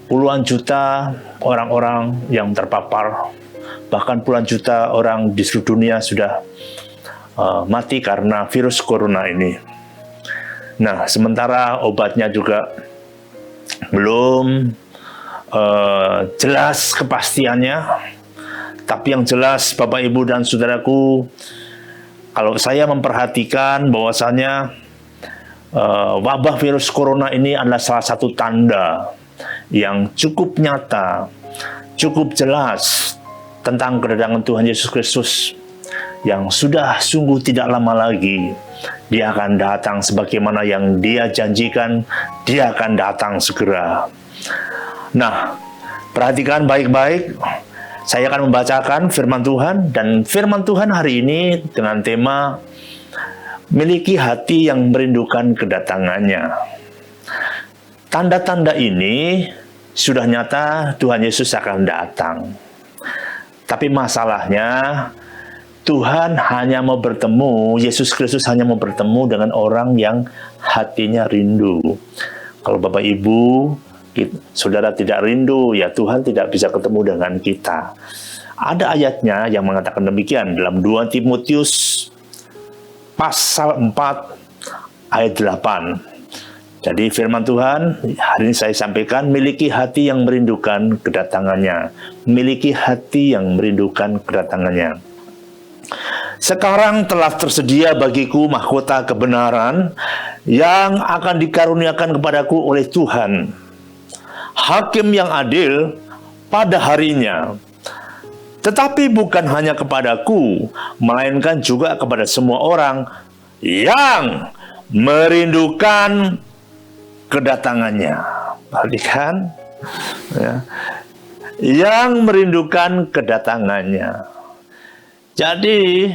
[SPEAKER 10] puluhan juta orang-orang yang terpapar, bahkan puluhan juta orang di seluruh dunia sudah mati karena virus corona ini. Nah, sementara obatnya juga belum jelas kepastiannya, tapi yang jelas Bapak, Ibu, dan Saudaraku, kalau saya memperhatikan bahwasanya wabah virus corona ini adalah salah satu tanda yang cukup nyata, cukup jelas tentang kedatangan Tuhan Yesus Kristus yang sudah sungguh tidak lama lagi Dia akan datang sebagaimana yang Dia janjikan. Dia akan datang segera. Nah, perhatikan baik-baik. Saya akan membacakan firman Tuhan, dan firman Tuhan hari ini dengan tema miliki hati yang merindukan kedatangannya. Tanda-tanda ini sudah nyata Tuhan Yesus akan datang. Tapi masalahnya Tuhan hanya mau bertemu, Yesus Kristus hanya mau bertemu dengan orang yang hatinya rindu. Kalau Bapak Ibu, saudara tidak rindu, ya Tuhan tidak bisa ketemu dengan kita. Ada ayatnya yang mengatakan demikian dalam 2 Timotius pasal 4 ayat 8. Jadi firman Tuhan hari ini saya sampaikan, miliki hati yang merindukan kedatangannya. Miliki hati yang merindukan kedatangannya. Sekarang telah tersedia bagiku mahkota kebenaran yang akan dikaruniakan kepadaku oleh Tuhan, Hakim yang adil pada harinya. Tetapi bukan hanya kepadaku, melainkan juga kepada semua orang yang merindukan kedatangannya. Perhatikan, ya. Yang merindukan kedatangannya. Jadi,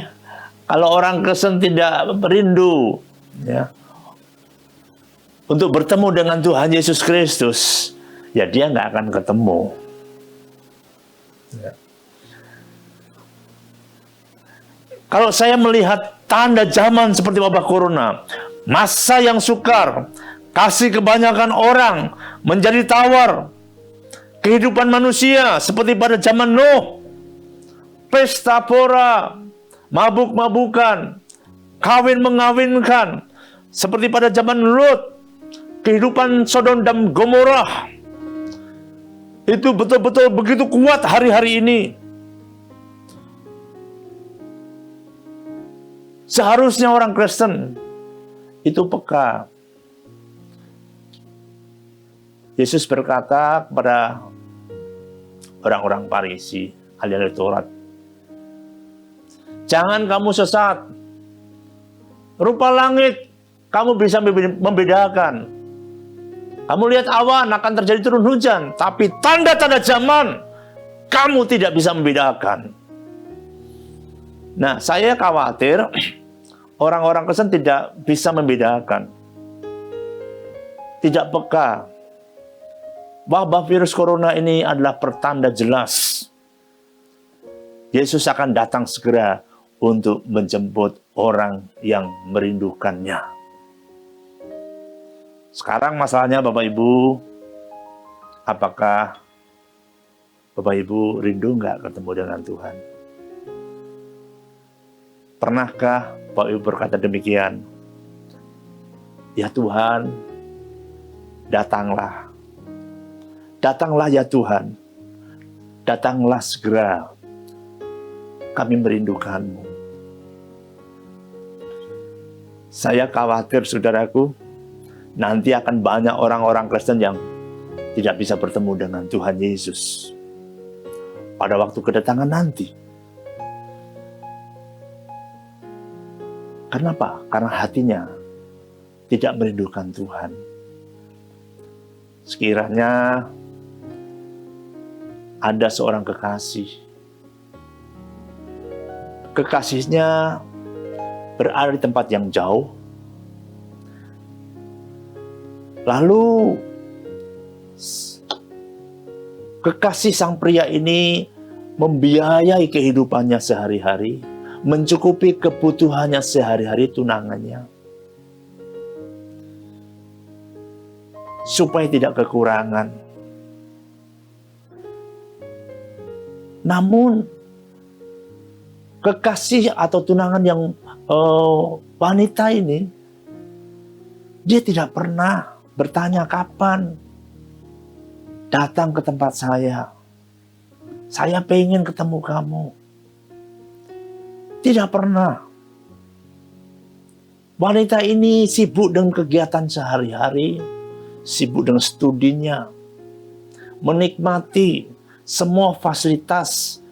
[SPEAKER 10] kalau orang Kristen tidak rindu, ya, untuk bertemu dengan Tuhan Yesus Kristus, ya dia nggak akan ketemu. Ya. Kalau saya melihat tanda zaman seperti wabah corona, masa yang sukar, kasih kebanyakan orang menjadi tawar, kehidupan manusia seperti pada zaman Nuh, pesta pora, mabuk-mabukan, kawin mengawinkan, seperti pada zaman Lut, kehidupan Sodom dan Gomorrah, itu betul-betul begitu kuat hari-hari ini. Seharusnya orang Kristen itu peka. Yesus berkata kepada orang-orang Farisi, ahli Taurat, jangan kamu sesat. Rupa langit kamu bisa membedakan. Kamu lihat awan akan terjadi turun hujan, tapi tanda-tanda zaman kamu tidak bisa membedakan. Nah, saya khawatir orang-orang Kristen tidak bisa membedakan, tidak peka. Wabah virus corona ini adalah pertanda jelas Yesus akan datang segera untuk menjemput orang yang merindukannya. Sekarang masalahnya Bapak Ibu, apakah Bapak Ibu rindu nggak ketemu dengan Tuhan? Pernahkah Bapak Ibu berkata demikian? Ya Tuhan, datanglah. Datanglah ya Tuhan. Datanglah segera. Kami merindukanmu. Saya khawatir saudaraku, nanti akan banyak orang-orang Kristen yang tidak bisa bertemu dengan Tuhan Yesus pada waktu kedatangan nanti. Kenapa? Karena hatinya tidak merindukan Tuhan. Sekiranya ada seorang kekasih, kekasihnya berada di tempat yang jauh, lalu kekasih sang pria ini membiayai kehidupannya sehari-hari, mencukupi kebutuhannya sehari-hari tunangannya, supaya tidak kekurangan. Namun kekasih atau tunangan yang wanita ini, dia tidak pernah bertanya kapan datang ke tempat saya. Saya pengen ketemu kamu. Tidak pernah. Wanita ini sibuk dengan kegiatan sehari-hari, sibuk dengan studinya, menikmati semua fasilitas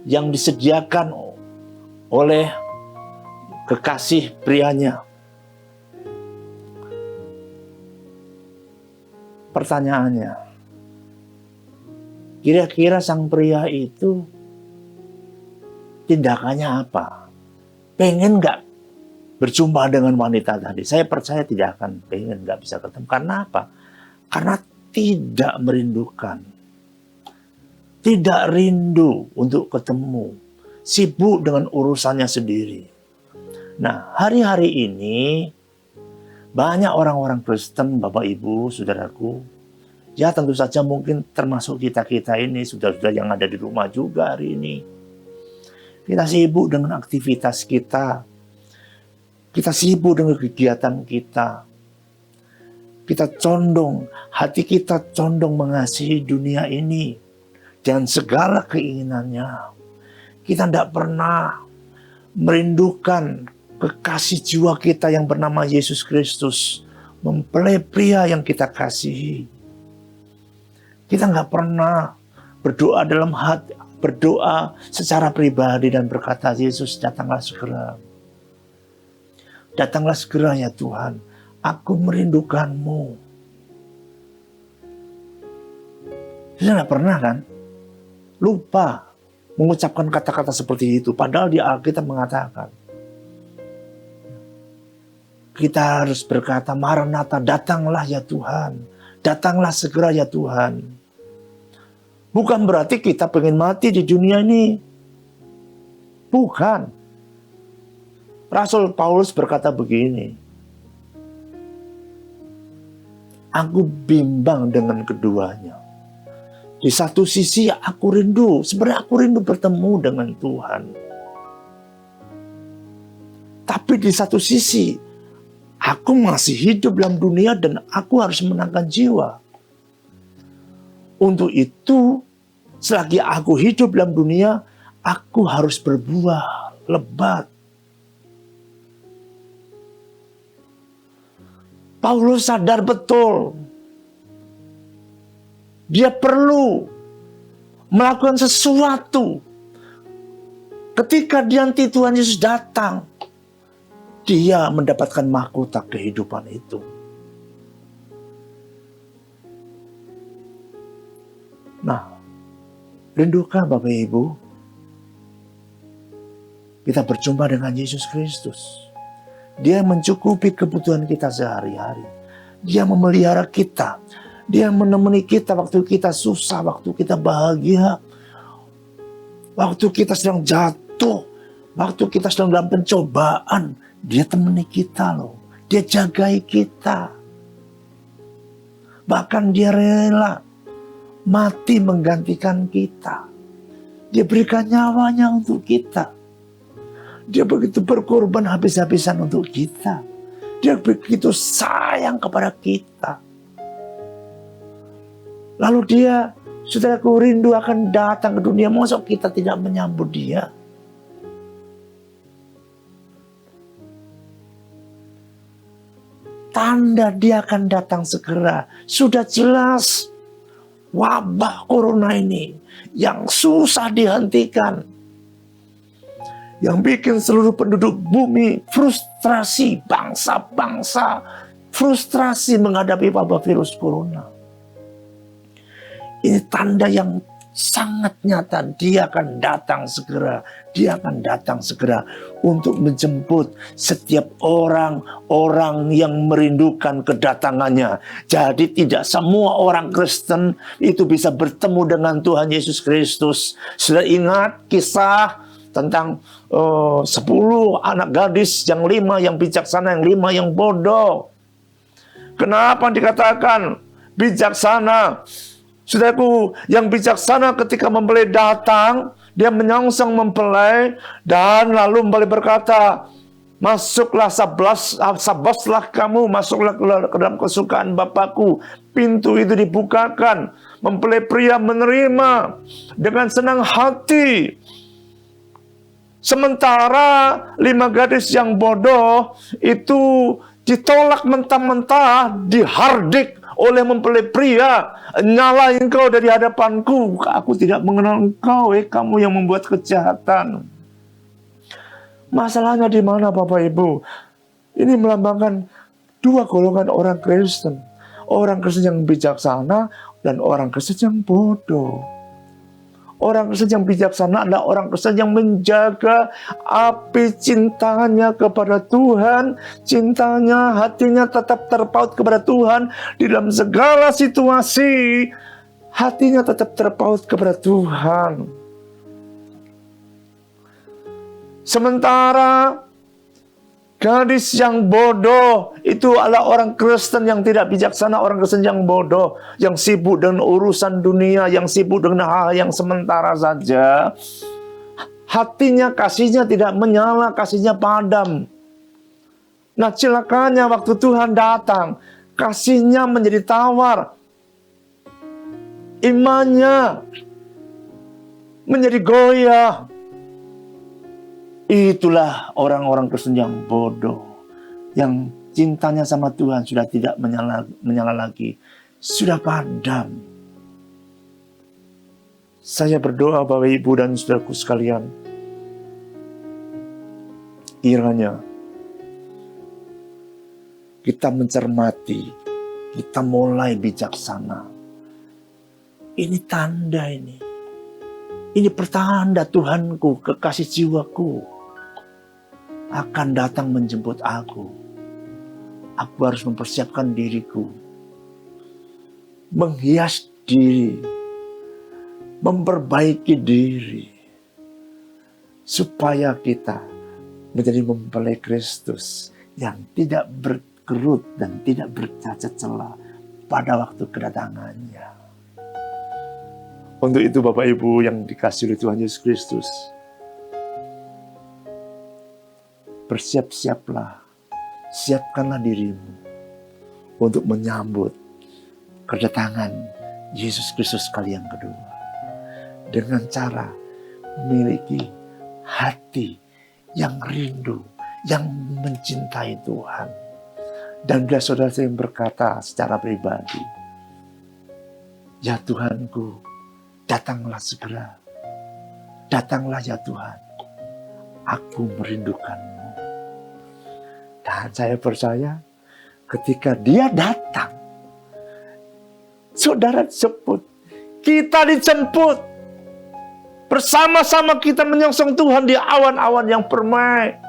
[SPEAKER 10] yang disediakan oleh kekasih prianya. Pertanyaannya, kira-kira sang pria itu tindakannya apa? Pengen nggak berjumpa dengan wanita tadi? Saya percaya tidak akan pengen, nggak bisa ketemu. Karena apa? Karena tidak merindukan. Tidak rindu untuk ketemu. Sibuk dengan urusannya sendiri. Nah, hari-hari ini banyak orang-orang Kristen, Bapak Ibu, Saudaraku, ya tentu saja mungkin termasuk kita-kita ini, saudara-saudara yang ada di rumah juga hari ini. Kita sibuk dengan aktivitas kita. Kita sibuk dengan kegiatan kita. Kita condong, hati kita condong mengasihi dunia ini dan segala keinginannya. Kita tidak pernah merindukan kekasih jiwa kita yang bernama Yesus Kristus, mempelai pria yang kita kasihi. Kita nggak pernah berdoa dalam hati, berdoa secara pribadi dan berkata, Yesus datanglah segera. Datanglah segera ya Tuhan, aku merindukanmu. Kita nggak pernah kan? Lupa mengucapkan kata-kata seperti itu. Padahal di Alkitab mengatakan, kita harus berkata, Maranatha, datanglah ya Tuhan. Datanglah segera ya Tuhan. Bukan berarti kita pengen mati di dunia ini. Bukan. Rasul Paulus berkata begini, aku bimbang dengan keduanya. Di satu sisi aku rindu, sebenarnya aku rindu bertemu dengan Tuhan. Tapi di satu sisi, aku masih hidup dalam dunia dan aku harus menangkan jiwa. Untuk itu, selagi aku hidup dalam dunia, aku harus berbuah lebat. Paulus sadar betul. Dia perlu melakukan sesuatu. Ketika nanti Tuhan Yesus datang, dia mendapatkan mahkota kehidupan itu. Nah, rindukah Bapak Ibu kita berjumpa dengan Yesus Kristus? Dia mencukupi kebutuhan kita sehari-hari. Dia memelihara kita. Dia menemani kita waktu kita susah, waktu kita bahagia, waktu kita sedang jatuh, waktu kita sedang dalam pencobaan. Dia temani kita loh. Dia jagai kita. Bahkan dia rela mati menggantikan kita. Dia berikan nyawanya untuk kita. Dia begitu berkorban habis-habisan untuk kita. Dia begitu sayang kepada kita. Lalu dia, saudaraku, rindu akan datang ke dunia. Masa kita tidak menyambut dia? Tanda dia akan datang segera. Sudah jelas wabah corona ini yang susah dihentikan. Yang bikin seluruh penduduk bumi frustrasi, bangsa-bangsa frustrasi menghadapi wabah virus corona. Ini tanda yang sangat nyata. Dia akan datang segera. Dia akan datang segera untuk menjemput setiap orang-orang yang merindukan kedatangannya. Jadi tidak semua orang Kristen itu bisa bertemu dengan Tuhan Yesus Kristus. Sudah ingat kisah tentang 10 anak gadis, yang 5 yang bijaksana, yang 5 yang bodoh. Kenapa dikatakan bijaksana? Saudaraku, yang bijaksana ketika mempelai datang, dia menyongsong mempelai dan lalu mempelai berkata, masuklah sabaslah kamu, masuklah ke dalam kesukaan Bapakku. Pintu itu dibukakan, mempelai pria menerima dengan senang hati. Sementara 5 gadis yang bodoh itu ditolak mentah-mentah, dihardik oleh mempelai pria. Nyala engkau dari hadapanku, aku tidak mengenal engkau, kamu yang membuat kejahatan. Masalahnya di mana Bapak Ibu? Ini melambangkan 2 golongan orang Kristen. Orang Kristen yang bijaksana dan orang Kristen yang bodoh. Orang Kristen yang bijaksana adalah orang Kristen yang menjaga api cintanya kepada Tuhan. Cintanya, hatinya tetap terpaut kepada Tuhan. Di dalam segala situasi, hatinya tetap terpaut kepada Tuhan. Sementara gadis yang bodoh itu adalah orang Kristen yang tidak bijaksana, orang Kristen yang bodoh, yang sibuk dengan urusan dunia, yang sibuk dengan hal yang sementara saja. Hatinya, kasihnya tidak menyala, kasihnya padam. Nah, celakanya waktu Tuhan datang, kasihnya menjadi tawar. Imannya menjadi goyah. Itulah orang-orang Kristen yang bodoh, yang cintanya sama Tuhan sudah tidak menyala lagi, sudah padam. Saya berdoa Bapak Ibu dan saudaraku sekalian, kiranya kita mencermati, kita mulai bijaksana. Ini tanda ini. Ini pertanda Tuhanku, kekasih jiwaku akan datang menjemput aku. Aku harus mempersiapkan diriku, menghias diri, memperbaiki diri, supaya kita menjadi mempelai Kristus yang tidak berkerut dan tidak bercacat celah pada waktu kedatangannya. Untuk itu Bapak Ibu yang dikasihi oleh Tuhan Yesus Kristus, bersiap-siaplah, siapkanlah dirimu untuk menyambut kedatangan Yesus Kristus kali yang kedua. Dengan cara memiliki hati yang rindu, yang mencintai Tuhan. Dan bila saudara saya yang berkata secara pribadi, ya Tuhanku, datanglah segera. Datanglah ya Tuhan, aku merindukanmu. Dan saya percaya ketika dia datang, saudara dijemput, kita dijemput. Bersama-sama kita menyongsong Tuhan di awan-awan yang permai.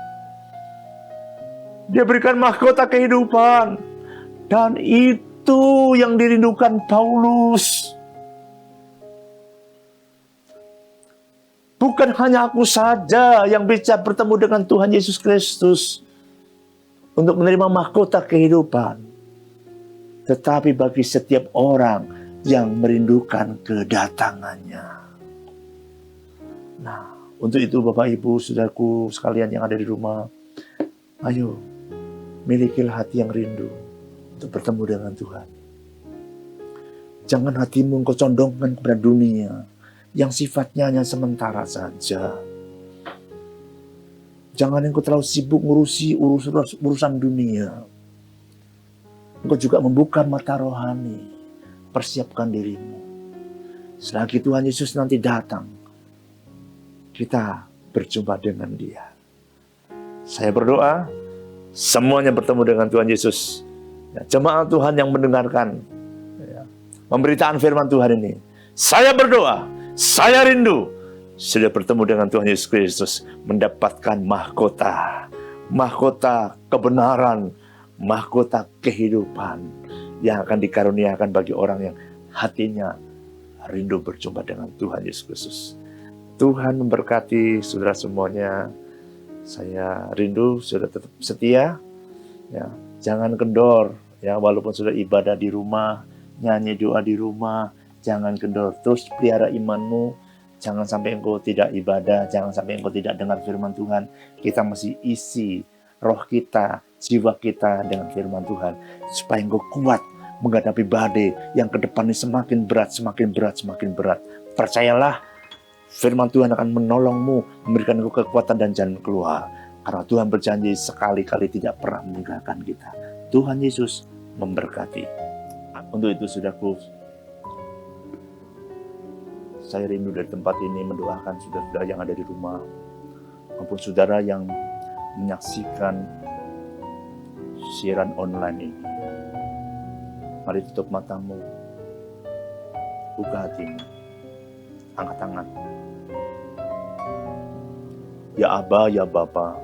[SPEAKER 10] Dia berikan mahkota kehidupan. Dan itu yang dirindukan Paulus. Bukan hanya aku saja yang bisa bertemu dengan Tuhan Yesus Kristus untuk menerima mahkota kehidupan, tetapi bagi setiap orang yang merindukan kedatangannya. Nah, untuk itu Bapak Ibu, saudaraku sekalian yang ada di rumah, ayo milikilah hati yang rindu untuk bertemu dengan Tuhan. Jangan hatimu engkau condongkan kepada dunia yang sifatnya hanya sementara saja. Jangan engkau terlalu sibuk ngurusi urusan dunia. Engkau juga membuka mata rohani. Persiapkan dirimu. Selagi Tuhan Yesus nanti datang, kita berjumpa dengan Dia. Saya berdoa, semuanya bertemu dengan Tuhan Yesus. Ya, jemaat Tuhan yang mendengarkan ya, pemberitaan firman Tuhan ini. Saya berdoa, saya rindu sudah bertemu dengan Tuhan Yesus Kristus, mendapatkan mahkota kebenaran, mahkota kehidupan yang akan dikaruniakan bagi orang yang hatinya rindu berjumpa dengan Tuhan Yesus Kristus. Tuhan memberkati saudara semuanya. Saya rindu sudah tetap setia, ya, jangan kendor, ya, walaupun sudah ibadah di rumah, nyanyi doa di rumah, jangan kendor. Terus pelihara imanmu, jangan sampai engkau tidak ibadah, jangan sampai engkau tidak dengar firman Tuhan. Kita mesti isi roh kita, jiwa kita dengan firman Tuhan, supaya engkau kuat menghadapi badai yang ke depan ini semakin berat, semakin berat, semakin berat. Percayalah, firman Tuhan akan menolongmu, memberikan engkau kekuatan dan jalan keluar. Karena Tuhan berjanji sekali-kali tidak pernah meninggalkan kita. Tuhan Yesus memberkati. Untuk itu, saudaraku, saya rindu dari tempat ini mendoakan saudara-saudara yang ada di rumah, maupun saudara yang menyaksikan siaran online ini. Mari tutup matamu, buka hatimu, angkat tangan. Ya Aba, ya Bapa,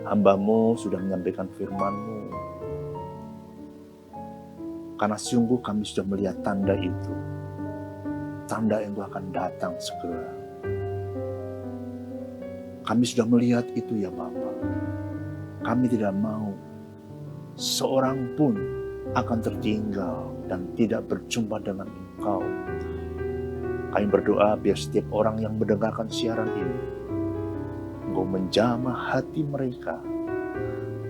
[SPEAKER 10] hamba-Mu sudah menyampaikan firman-Mu. Karena sungguh kami sudah melihat tanda itu. Tanda yang akan datang segera. Kami sudah melihat itu ya Bapa. Kami tidak mau seorang pun akan tertinggal dan tidak berjumpa dengan Engkau. Kami berdoa biar setiap orang yang mendengarkan siaran ini, Engkau menjamah hati mereka.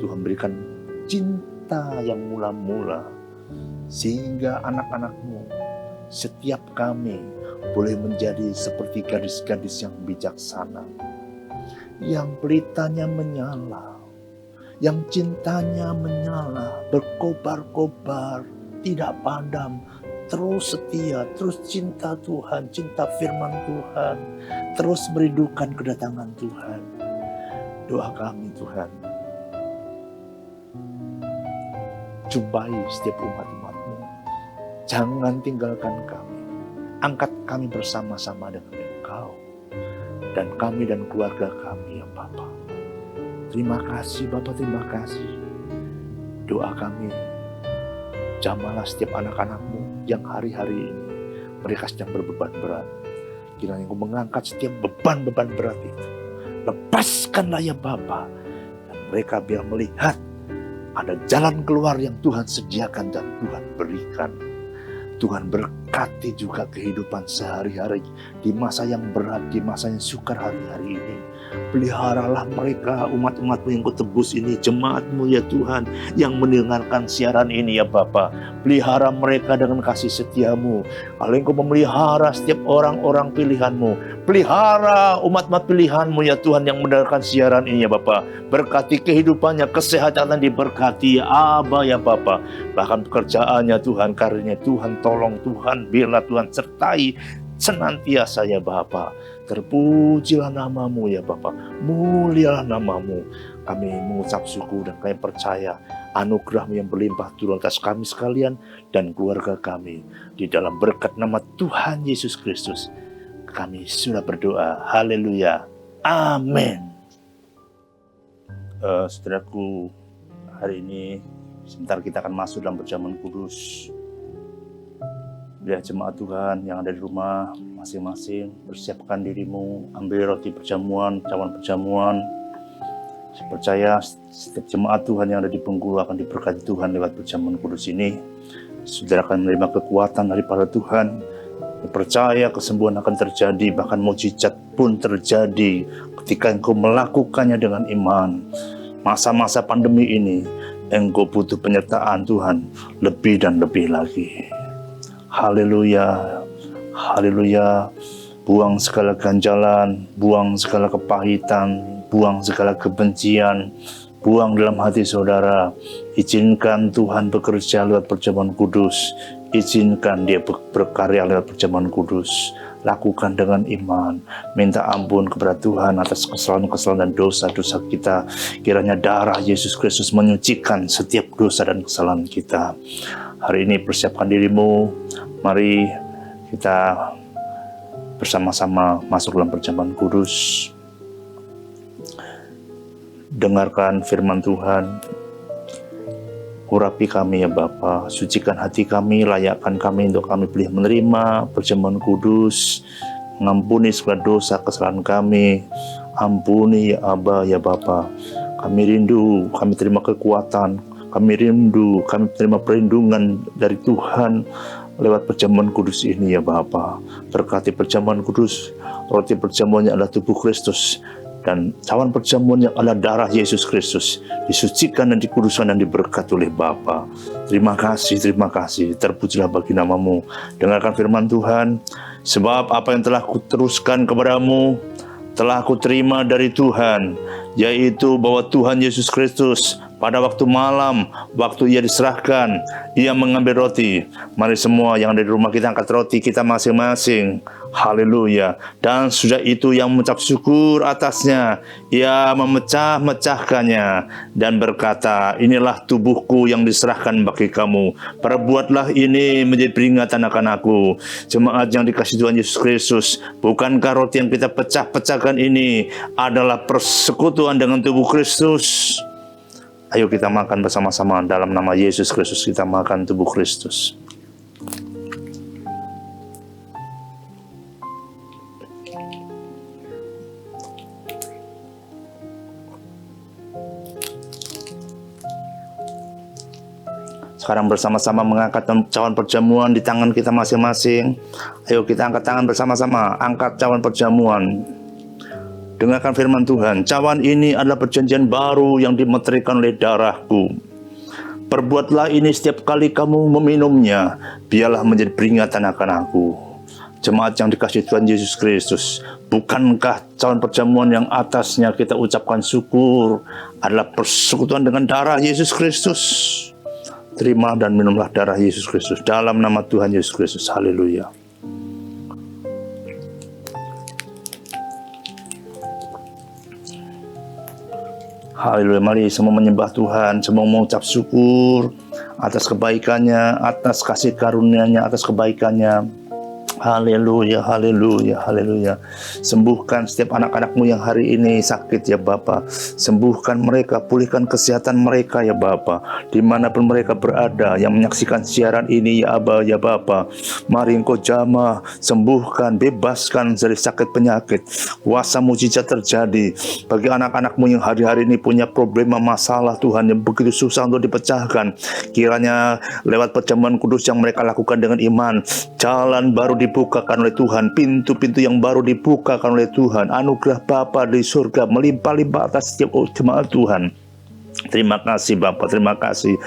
[SPEAKER 10] Tuhan berikan cinta yang mula-mula, sehingga anak-anak-Mu, setiap kami boleh menjadi seperti gadis-gadis yang bijaksana, yang pelitanya menyala, yang cintanya menyala, berkobar-kobar, tidak padam, terus setia, terus cinta Tuhan, cinta firman Tuhan, terus merindukan kedatangan Tuhan. Doa kami Tuhan, jumpai setiap umat-umat-Mu, jangan tinggalkan kami, angkat kami bersama-sama dengan Engkau, dan kami dan keluarga kami ya Bapa. Terima kasih Bapa, terima kasih. Doa kami, jamalah setiap anak-anak-Mu yang hari-hari ini mereka sedang berbeban berat. Kiranya Engkau mengangkat setiap beban-beban berat itu. Lepaskanlah ya Bapa, dan mereka biar melihat ada jalan keluar yang Tuhan sediakan dan Tuhan berikan. Tuhan berkati juga kehidupan sehari-hari di masa yang berat, di masa yang sukar hari-hari ini. Peliharalah mereka, umat-umat-Mu yang Kau tebus ini, jemaat-Mu ya Tuhan, yang mendengarkan siaran ini ya Bapa. Pelihara mereka dengan kasih setia-Mu. Kalau Engkau memelihara setiap orang-orang pilihan-Mu, pelihara umat-umat pilihan-Mu ya Tuhan yang mendengarkan siaran ini ya Bapa. Berkati kehidupannya, kesehatan diberkati ya Aba ya Bapa. Bahkan pekerjaannya Tuhan, karirnya Tuhan tolong, Tuhan biarlah Tuhan sertai senantiasa ya Bapa. Terpujilah nama-Mu ya Bapa, mulialah nama-Mu. Kami mengucap syukur dan kami percaya anugerah-Mu yang berlimpah turun atas kami sekalian dan keluarga kami. Di dalam berkat nama Tuhan Yesus Kristus kami sudah berdoa. Haleluya, amin. Saudaraku, hari ini sebentar kita akan masuk dalam perjamuan kudus. Biar jemaat Tuhan yang ada di rumah masing-masing persiapkan dirimu, ambil roti perjamuan, cawan perjamuan. Saya percaya setiap jemaat Tuhan yang ada di Bengkulu akan diberkati Tuhan lewat perjamuan kudus ini. Saudara akan menerima kekuatan daripada Tuhan. Saya percaya kesembuhan akan terjadi, bahkan mukjizat pun terjadi ketika engkau melakukannya dengan iman. Masa-masa pandemi ini engkau butuh penyertaan Tuhan lebih dan lebih lagi. Haleluya, haleluya. Buang segala ganjalan, buang segala kepahitan, buang segala kebencian, buang dalam hati saudara. Izinkan Tuhan bekerja lewat perjamuan kudus. Izinkan Dia berkarya lewat perjamuan kudus. Lakukan dengan iman. Minta ampun kepada Tuhan atas kesalahan-kesalahan dan dosa-dosa kita. Kiranya darah Yesus Kristus menyucikan setiap dosa dan kesalahan kita. Hari ini persiapkan dirimu. Mari kita bersama-sama masuk dalam perjamuan kudus. Dengarkan firman Tuhan. Urapi kami ya Bapa, sucikan hati kami, layakkan kami untuk kami boleh menerima perjamuan kudus. Mengampuni segala dosa kesalahan kami. Ampuni ya Aba ya Bapa. Kami rindu, kami terima kekuatan, Kami rindu, kami terima perlindungan dari Tuhan lewat perjamuan kudus ini ya Bapa. Berkati perjamuan kudus, roti perjamuannya adalah tubuh Kristus, dan cawan perjamuannya adalah darah Yesus Kristus, disucikan dan dikuduskan dan diberkati oleh Bapa. Terima kasih, terpujilah bagi namamu. Dengarkan firman Tuhan, sebab apa yang telah kuteruskan kepadamu, telah kuterima dari Tuhan, yaitu bahwa Tuhan Yesus Kristus pada waktu malam, waktu ia diserahkan, ia mengambil roti. Mari semua yang ada di rumah kita angkat roti kita masing-masing. Haleluya. Dan sudah itu yang mengucap syukur atasnya, ia memecah-mecahkannya dan berkata, inilah tubuhku yang diserahkan bagi kamu. Perbuatlah ini menjadi peringatan akan aku. Jemaat yang dikasihi Tuhan Yesus Kristus, bukankah roti yang kita pecah-pecahkan ini adalah persekutuan dengan tubuh Kristus? Ayo kita makan bersama-sama dalam nama Yesus Kristus. Kita makan tubuh Kristus. Sekarang bersama-sama mengangkat cawan perjamuan di tangan kita masing-masing. Ayo kita angkat tangan bersama-sama, angkat cawan perjamuan. Dengarkan firman Tuhan, cawan ini adalah perjanjian baru yang dimeterikan oleh darahku. Perbuatlah ini setiap kali kamu meminumnya, biarlah menjadi peringatan akan aku. Jemaat yang dikasihi Tuhan Yesus Kristus, bukankah cawan perjamuan yang atasnya kita ucapkan syukur adalah persekutuan dengan darah Yesus Kristus? Terima dan minumlah darah Yesus Kristus dalam nama Tuhan Yesus Kristus. Haleluya. Haleluya. Mari semua menyembah Tuhan, semua mengucap syukur atas kebaikannya, atas kasih karunia-Nya, atas kebaikannya. Haleluya, haleluya, haleluya. Sembuhkan setiap anak-anak-Mu yang hari ini sakit ya Bapa. Sembuhkan mereka, pulihkan kesehatan mereka ya Bapa. Dimanapun mereka berada yang menyaksikan siaran ini ya Aba, ya Bapa. Mari Engkau jamah, sembuhkan, bebaskan dari sakit penyakit. Kuasa mujizat terjadi bagi anak-anak-Mu yang hari-hari ini punya problema masalah Tuhan yang begitu susah untuk dipecahkan. Kiranya lewat perjamuan kudus yang mereka lakukan dengan iman, jalan baru dibukakan oleh Tuhan, pintu-pintu yang baru dibukakan oleh Tuhan. Anugerah Bapa di surga melimpah-limpah atas setiap jemaat Tuhan. Terima kasih Bapa, terima kasih.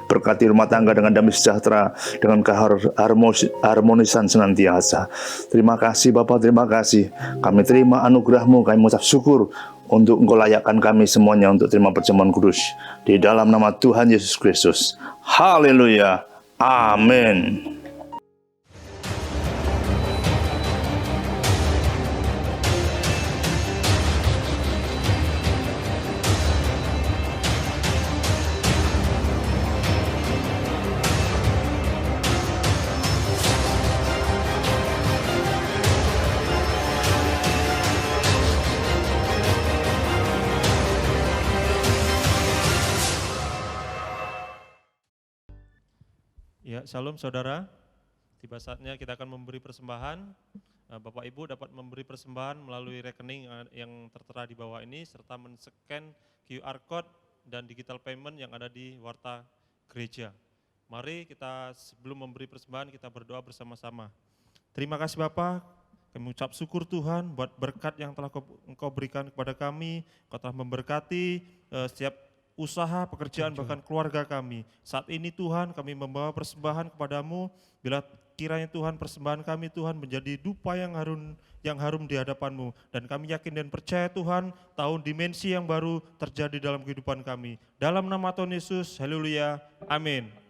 [SPEAKER 10] Berkati rumah tangga dengan damai sejahtera, dengan keharmonisan senantiasa. Terima kasih Bapa, terima kasih. Kami terima anugerah-Mu, kami mengucap syukur untuk Engkau layakkan kami semuanya untuk terima perjamuan kudus. Di dalam nama Tuhan Yesus Kristus. Haleluya. Amin.
[SPEAKER 11] Ya, shalom saudara. Tiba saatnya kita akan memberi persembahan. Bapak Ibu dapat memberi persembahan melalui rekening yang tertera di bawah ini, serta men-scan QR Code dan digital payment yang ada di warta gereja. Mari kita sebelum memberi persembahan kita berdoa bersama-sama. Terima kasih Bapak, kami ucap syukur Tuhan buat berkat yang telah Engkau berikan kepada kami. Engkau telah memberkati setiap usaha, pekerjaan, bahkan keluarga kami. Saat ini Tuhan kami membawa persembahan kepadamu, bila kiranya Tuhan persembahan kami Tuhan menjadi dupa yang harum di hadapan-Mu. Dan kami yakin dan percaya Tuhan, tahun dimensi yang baru terjadi dalam kehidupan kami. Dalam nama Tuhan Yesus, haleluya, amin.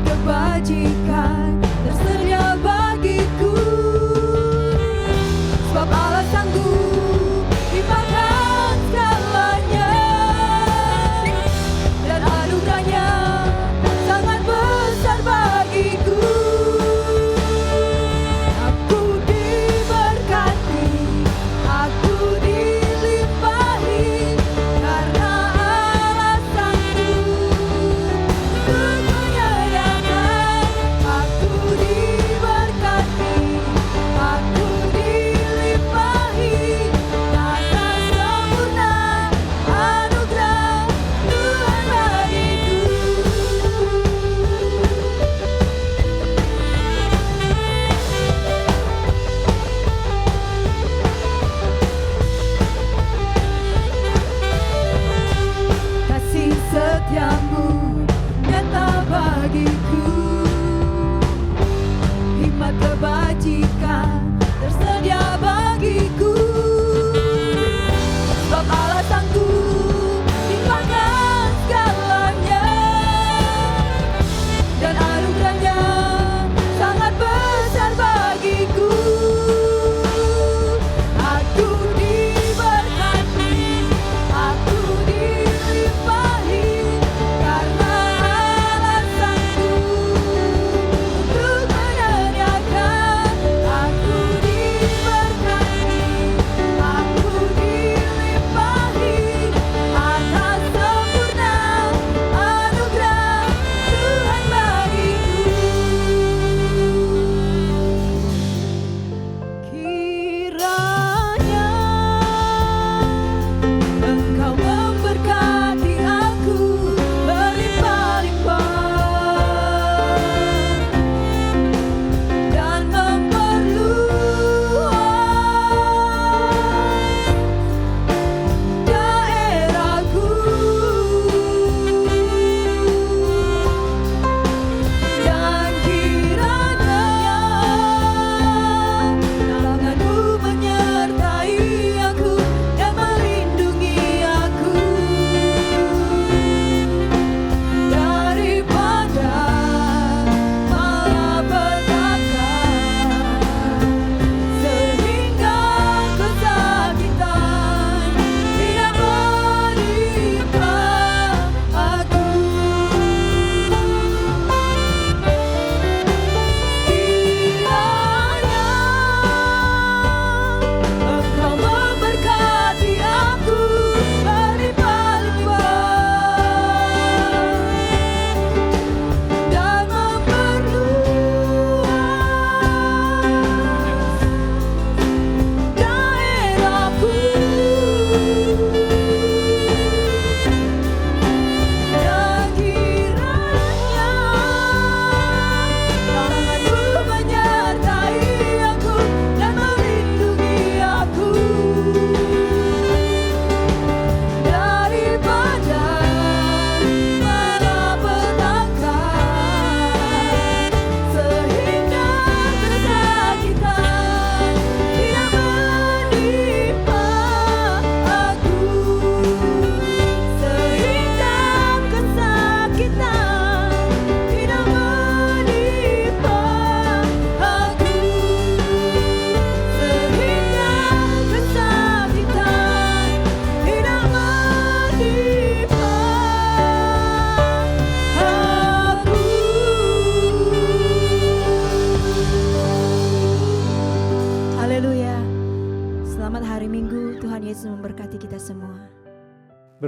[SPEAKER 12] Kebajikan tersedia bagiku, sebab Allah sanggup limpahkan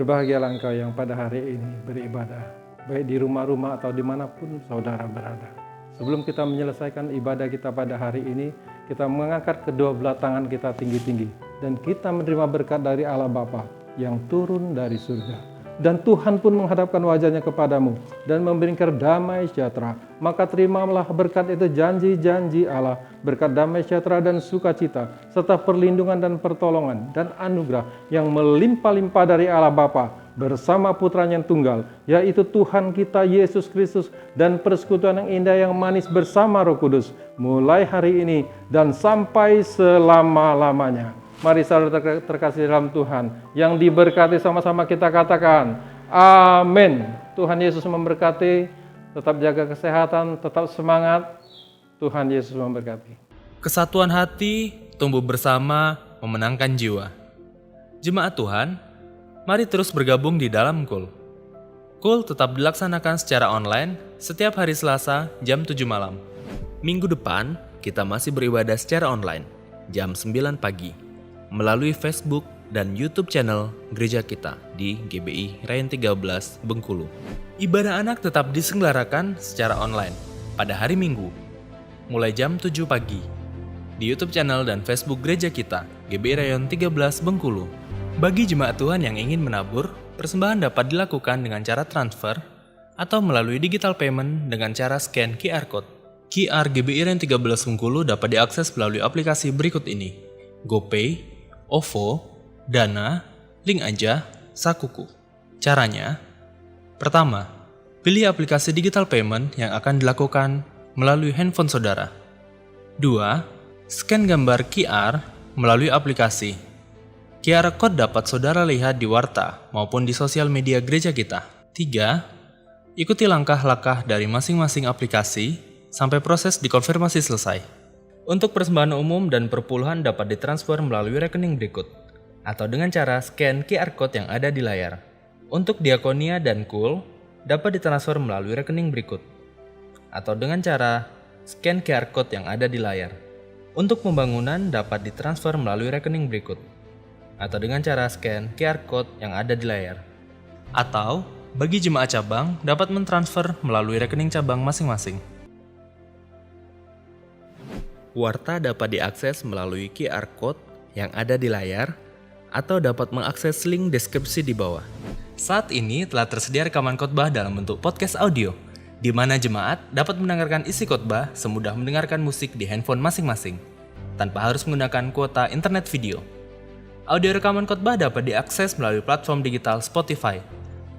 [SPEAKER 9] Berbahagialah engkau yang pada hari ini beribadah, baik di rumah-rumah atau dimanapun saudara berada. Sebelum kita menyelesaikan ibadah kita pada hari ini, kita mengangkat kedua belah tangan kita tinggi-tinggi. Dan kita menerima berkat dari Allah Bapa yang turun dari surga. Dan Tuhan pun menghadapkan wajahnya kepadamu dan memberikan damai sejahtera. Maka terimalah berkat itu, janji-janji Allah, berkat damai sejahtera dan sukacita, serta perlindungan dan pertolongan dan anugerah yang melimpah-limpah dari Allah Bapa bersama Putranya yang tunggal, yaitu Tuhan kita Yesus Kristus, dan persekutuan yang indah yang manis bersama Roh Kudus, mulai hari ini dan sampai selama-lamanya. Mari saudara terkasih dalam Tuhan, yang diberkati sama-sama kita katakan, amin. Tuhan Yesus memberkati, tetap jaga kesehatan, tetap semangat. Tuhan Yesus memberkati.
[SPEAKER 3] Kesatuan hati, tumbuh bersama, memenangkan jiwa. Jemaat Tuhan, mari terus bergabung di dalam KUL. KUL tetap dilaksanakan secara online setiap hari Selasa jam 7 malam. Minggu depan, kita masih beribadah secara online, jam 9 pagi. Melalui Facebook dan YouTube channel gereja kita di GBI Rayon 13 Bengkulu. Ibadah anak tetap diselenggarakan secara online pada hari Minggu, mulai jam 7 pagi, di YouTube channel dan Facebook gereja kita GBI Rayon 13 Bengkulu. Bagi jemaat Tuhan yang ingin menabur, persembahan dapat dilakukan dengan cara transfer atau melalui digital payment dengan cara scan QR Code. QR GBI Rayon 13 Bengkulu dapat diakses melalui aplikasi berikut ini: GoPay, OVO, Dana, Link Aja, Sakuku. Caranya, pertama, pilih aplikasi digital payment yang akan dilakukan melalui handphone saudara. 2. Scan gambar QR melalui aplikasi. QR Code dapat saudara lihat di warta maupun di sosial media gereja kita. 3. Ikuti langkah-langkah dari masing-masing aplikasi sampai proses dikonfirmasi selesai. Untuk persembahan umum dan perpuluhan dapat ditransfer melalui rekening berikut, atau dengan cara scan QR Code yang ada di layar. Untuk diakonia dan KUL dapat ditransfer melalui rekening berikut, atau dengan cara scan QR Code yang ada di layar. Untuk pembangunan dapat ditransfer melalui rekening berikut, atau dengan cara scan QR Code yang ada di layar. Atau bagi jemaat cabang dapat mentransfer melalui rekening cabang masing-masing. Warta dapat diakses melalui QR Code yang ada di layar atau dapat mengakses link deskripsi di bawah. Saat ini telah tersedia rekaman khotbah dalam bentuk podcast audio, di mana jemaat dapat mendengarkan isi khotbah semudah mendengarkan musik di handphone masing-masing, tanpa harus menggunakan kuota internet video. Audio rekaman khotbah dapat diakses melalui platform digital Spotify.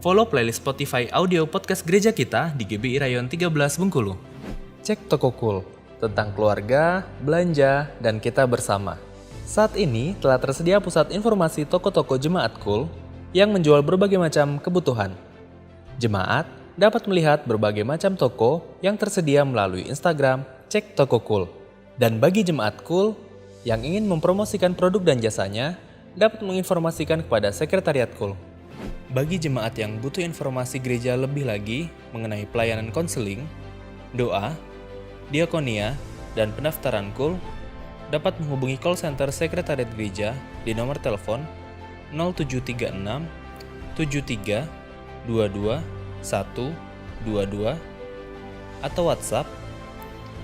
[SPEAKER 3] Follow playlist Spotify audio podcast gereja kita di GBI Rayon 13 Bengkulu. Cek toko KUL tentang keluarga, belanja, dan kita bersama. Saat ini telah tersedia pusat informasi toko-toko jemaat KUL yang menjual berbagai macam kebutuhan. Jemaat dapat melihat berbagai macam toko yang tersedia melalui Instagram Cek Toko KUL. Dan bagi jemaat KUL yang ingin mempromosikan produk dan jasanya, dapat menginformasikan kepada sekretariat KUL. Bagi jemaat yang butuh informasi gereja lebih lagi mengenai pelayanan konseling, doa, diakonia, dan pendaftaran KUL, dapat menghubungi call center sekretariat gereja di nomor telepon 0736 73 22 122 atau WhatsApp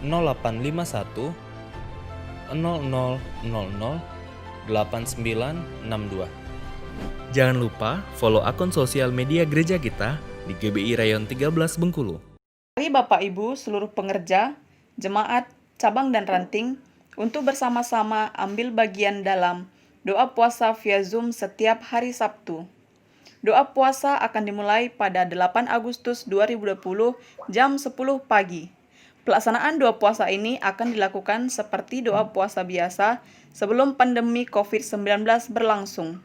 [SPEAKER 3] 0851 0000 8962. Jangan lupa follow akun sosial media gereja kita di GBI Rayon 13 Bengkulu.
[SPEAKER 4] Mari Bapak Ibu seluruh pengerja, jemaat, cabang dan ranting untuk bersama-sama ambil bagian dalam doa puasa via Zoom setiap hari Sabtu. Doa puasa akan dimulai pada 8 Agustus 2020 jam 10 pagi. Pelaksanaan doa puasa ini akan dilakukan seperti doa puasa biasa sebelum pandemi COVID-19 berlangsung.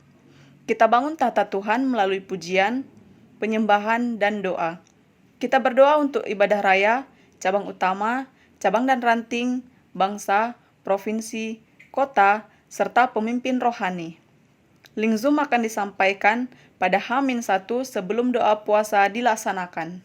[SPEAKER 4] Kita bangun tahta Tuhan melalui pujian, penyembahan, dan doa. Kita berdoa untuk ibadah raya, cabang utama, cabang dan ranting, bangsa, provinsi, kota, serta pemimpin rohani. Link Zoom akan disampaikan pada H-1 sebelum doa puasa dilaksanakan.